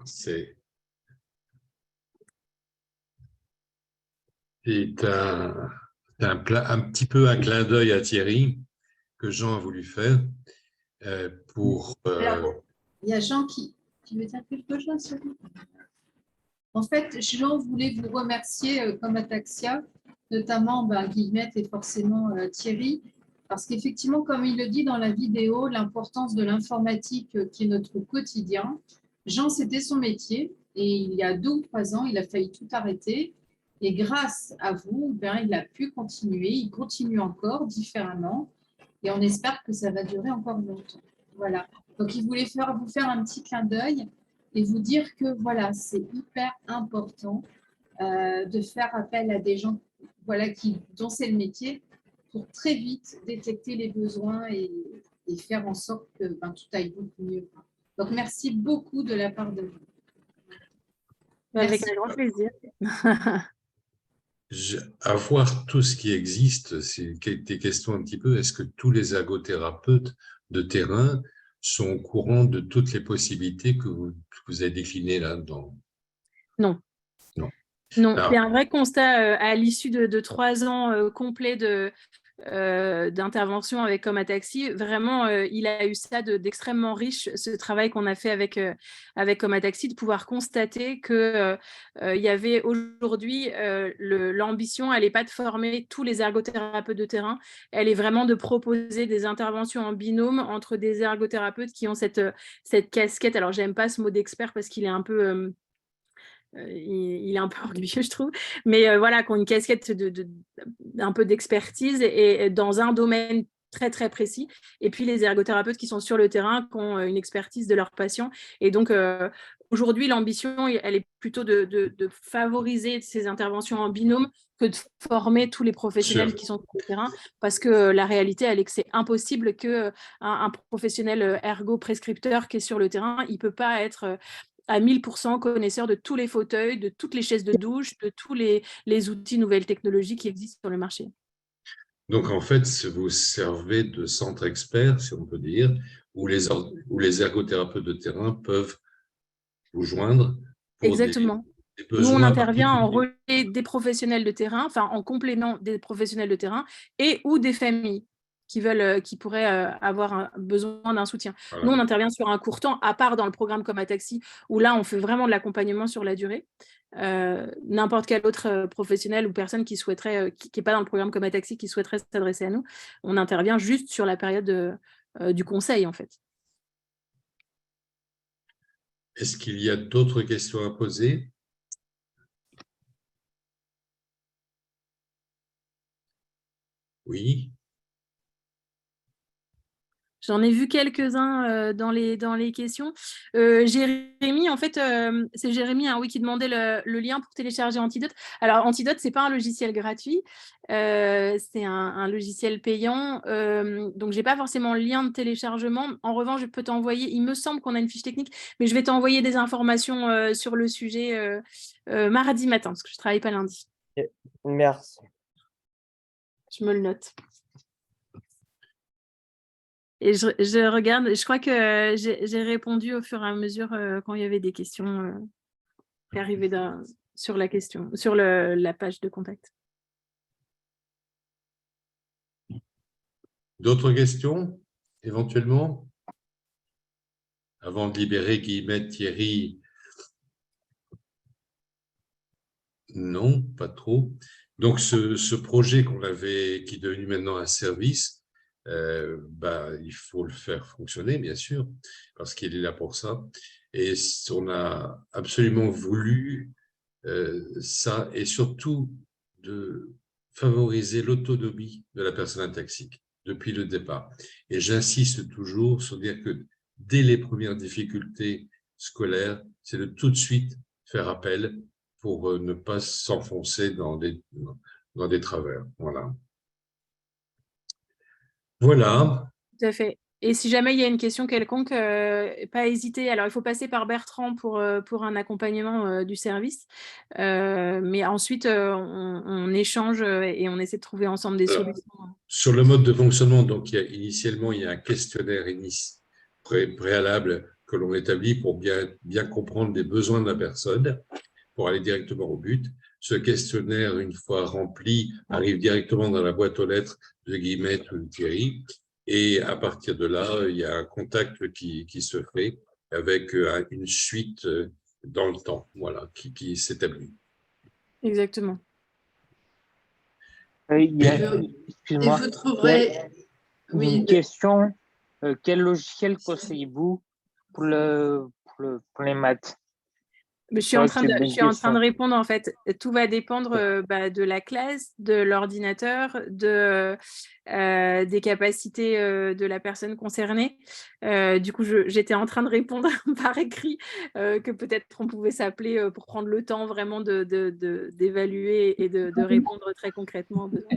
c'est un petit peu un clin d'œil à Thierry que Jean a voulu faire pour... Alors, il y a Jean qui veut dire quelque chose. En fait, Jean voulait vous remercier comme Ataxia, notamment Guillemette et forcément Thierry, parce qu'effectivement, comme il le dit dans la vidéo, l'importance de l'informatique qui est notre quotidien. Jean, c'était son métier et il y a 2 ou 3 ans, il a failli tout arrêter. Et grâce à vous, il a pu continuer, il continue encore différemment et on espère que ça va durer encore longtemps. Voilà. Donc, il voulait vous faire un petit clin d'œil et vous dire que voilà, c'est hyper important de faire appel à des gens dont c'est le métier pour très vite détecter les besoins et faire en sorte que tout aille beaucoup mieux. Donc, merci beaucoup de la part de vous. Avec un grand plaisir. Avoir tout ce qui existe, c'est des questions un petit peu, est-ce que tous les ergothérapeutes de terrain sont au courant de toutes les possibilités que vous avez déclinées là-dedans? Non. Non. Non, c'est un vrai constat à l'issue de 3 ans complets d'intervention avec Comataxi. Vraiment, il a eu ça d'extrêmement riche, ce travail qu'on a fait avec Comataxi, de pouvoir constater qu'il y avait aujourd'hui l'ambition, elle n'est pas de former tous les ergothérapeutes de terrain, elle est vraiment de proposer des interventions en binôme entre des ergothérapeutes qui ont cette casquette. Alors, j'aime pas ce mot d'expert parce qu'il est un peu... il est un peu orgueilleux, je trouve, mais voilà, qui ont une casquette un peu d'expertise et dans un domaine très, très précis. Et puis, les ergothérapeutes qui sont sur le terrain, qui ont une expertise de leurs patients. Et donc, aujourd'hui, l'ambition, elle est plutôt de favoriser ces interventions en binôme que de former tous les professionnels qui sont sur le terrain, parce que la réalité, elle est que c'est impossible qu'un professionnel ergo-prescripteur qui est sur le terrain, il ne peut pas être... à 1000% connaisseur de tous les fauteuils, de toutes les chaises de douche, de tous les outils nouvelles technologies qui existent sur le marché. Donc, en fait, vous servez de centre expert, si on peut dire, où les ergothérapeutes de terrain peuvent vous joindre. Exactement. Nous, on intervient en relais des professionnels de terrain, enfin en complément des professionnels de terrain et ou des familles qui pourraient avoir besoin d'un soutien. Voilà. Nous, on intervient sur un court temps, à part dans le programme Comataxi, où là, on fait vraiment de l'accompagnement sur la durée. N'importe quel autre professionnel ou personne qui souhaiterait, qui n'est pas dans le programme Comataxi, qui souhaiterait s'adresser à nous, on intervient juste sur la période du conseil, en fait. Est-ce qu'il y a d'autres questions à poser? Oui. J'en ai vu quelques-uns dans les questions. Jérémy, en fait, c'est Jérémy qui demandait le lien pour télécharger Antidote. Alors, Antidote, ce n'est pas un logiciel gratuit, c'est un logiciel payant. Donc, je n'ai pas forcément le lien de téléchargement. En revanche, je peux t'envoyer, il me semble qu'on a une fiche technique, mais je vais t'envoyer des informations sur le sujet mardi matin, parce que je ne travaille pas lundi. Merci. Je me le note. Et je regarde, je crois que j'ai répondu au fur et à mesure quand il y avait des questions qui arrivaient sur la question, sur la page de contact. D'autres questions, éventuellement? Avant de libérer Guillemette, Thierry. Non, pas trop. Donc, ce projet qui est devenu maintenant un service, il faut le faire fonctionner, bien sûr, parce qu'il est là pour ça. Et on a absolument voulu ça, et surtout de favoriser l'autonomie de la personne ataxique depuis le départ. Et j'insiste toujours sur dire que dès les premières difficultés scolaires, c'est de tout de suite faire appel pour ne pas s'enfoncer dans des travers. Voilà. Voilà. Tout à fait. Et si jamais il y a une question quelconque, pas hésiter. Alors, il faut passer par Bertrand pour un accompagnement du service. Mais ensuite, on échange et on essaie de trouver ensemble des solutions. Sur le mode de fonctionnement, donc, initialement, il y a un questionnaire préalable que l'on établit pour bien comprendre les besoins de la personne, pour aller directement au but. Ce questionnaire, une fois rempli, arrive directement dans la boîte aux lettres de Guillemette ou de Thierry. Et à partir de là, il y a un contact qui se fait avec une suite dans le temps, voilà, qui s'établit. Exactement. Excuse-moi, vous trouverez... Oui, une question. Quel logiciel conseillez-vous pour les maths? Je suis en train de répondre, en fait. Tout va dépendre de la classe, de l'ordinateur, des capacités de la personne concernée. Du coup, j'étais en train de répondre par écrit que peut-être on pouvait s'appeler pour prendre le temps vraiment d'évaluer et de répondre très concrètement aux besoins.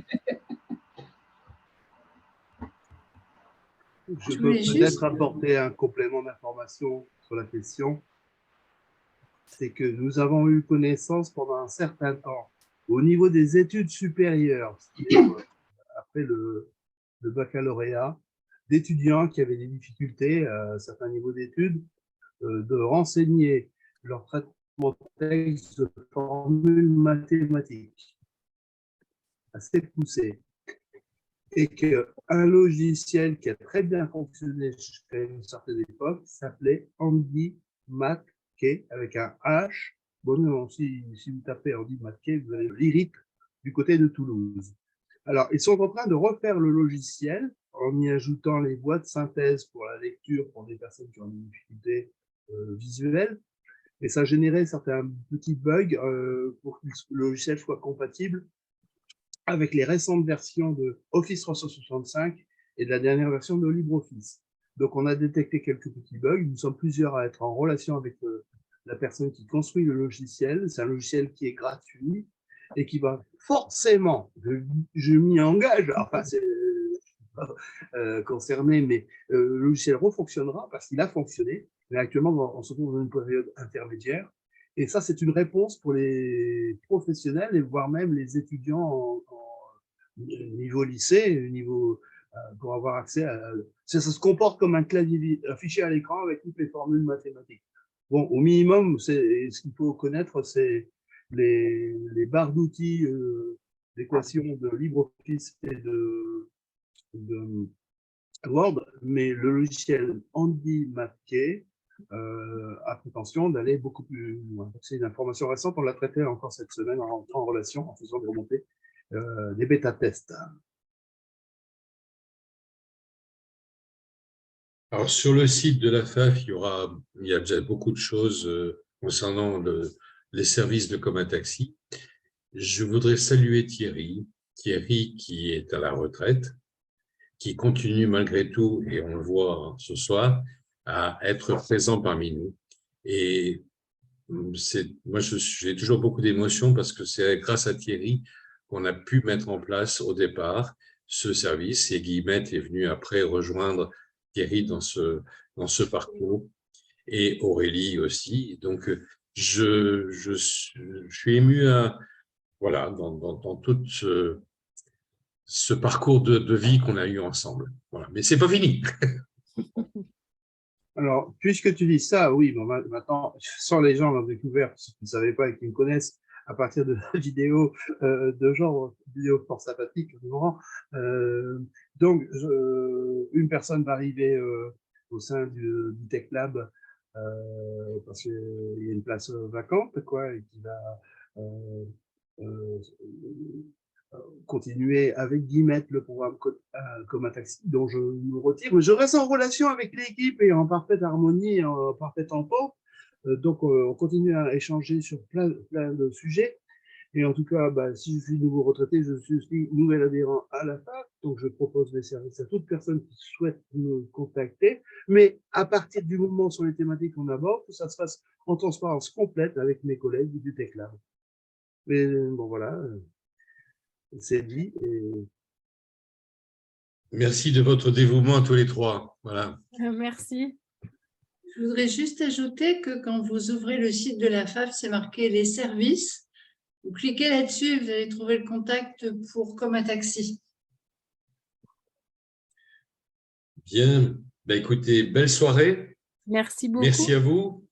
Je peux peut-être apporter un complément d'information sur la question. C'est que nous avons eu connaissance pendant un certain temps, au niveau des études supérieures, après le baccalauréat, d'étudiants qui avaient des difficultés à un certain niveau d'études, de renseigner leur traitement de texte de formules mathématiques assez poussées. Et qu'un logiciel qui a très bien fonctionné jusqu'à une certaine époque s'appelait Handy Math avec un H. Bon, non, si vous tapez Handy Math, vous avez l'IRIT du côté de Toulouse. Alors, ils sont en train de refaire le logiciel en y ajoutant les voies de synthèse pour la lecture pour des personnes qui ont des difficultés visuelles. Et ça générait certains petits bugs pour que le logiciel soit compatible avec les récentes versions de Office 365 et de la dernière version de LibreOffice. Donc, on a détecté quelques petits bugs. Nous sommes plusieurs à être en relation avec la personne qui construit le logiciel. C'est un logiciel qui est gratuit et qui va forcément, je m'y engage, enfin, c'est pas concerné, mais le logiciel refonctionnera parce qu'il a fonctionné. Mais actuellement, on se trouve dans une période intermédiaire. Et ça, c'est une réponse pour les professionnels et voire même les étudiants niveau lycée, pour avoir accès à... Ça se comporte comme un clavier affiché à l'écran avec toutes les formules mathématiques. Bon, au minimum, ce qu'il faut connaître, c'est les barres d'outils d'équation de LibreOffice et de Word, mais le logiciel Handy Math a prétention d'aller beaucoup plus loin. C'est une information récente, on l'a traité encore cette semaine en rentrant en relation, en faisant des remontées des bêta-tests. Alors, sur le site de la FAF, il y a déjà beaucoup de choses concernant les services de Comataxi. Je voudrais saluer Thierry qui est à la retraite, qui continue malgré tout, et on le voit ce soir, à être présent parmi nous. Et moi, j'ai toujours beaucoup d'émotions parce que c'est grâce à Thierry qu'on a pu mettre en place au départ ce service, et Guillemette est venue après rejoindre Thierry dans ce parcours, et Aurélie aussi. Donc, je suis ému voilà, dans tout ce parcours de vie qu'on a eu ensemble. Voilà. Mais c'est pas fini. Alors, puisque tu dis ça, oui, bon, maintenant, sans les gens l'ont découvert, ceux qui ne savaient pas et qui me connaissent, à partir de vidéos de genre vidéo fort sympathique, donc, une personne va arriver au sein du Tech Lab parce qu'il y a une place vacante, quoi, et qui va continuer avec Guillemette le programme Comataxi, dont je me retire, mais je reste en relation avec l'équipe et en parfaite harmonie, en parfait tempo. Donc, on continue à échanger sur plein de sujets. Et en tout cas, si je suis nouveau retraité, je suis aussi nouvel adhérent à la FAF, donc je propose des services à toute personne qui souhaite me contacter. Mais à partir du moment sur les thématiques qu'on aborde, que ça se fasse en transparence complète avec mes collègues du Tech Lab. Mais bon, voilà, c'est dit. Merci de votre dévouement à tous les trois. Voilà. Merci. Je voudrais juste ajouter que quand vous ouvrez le site de la FAF, c'est marqué les services. Vous cliquez là-dessus et vous allez trouver le contact pour Comataxi. Bien. Écoutez, belle soirée. Merci beaucoup. Merci à vous.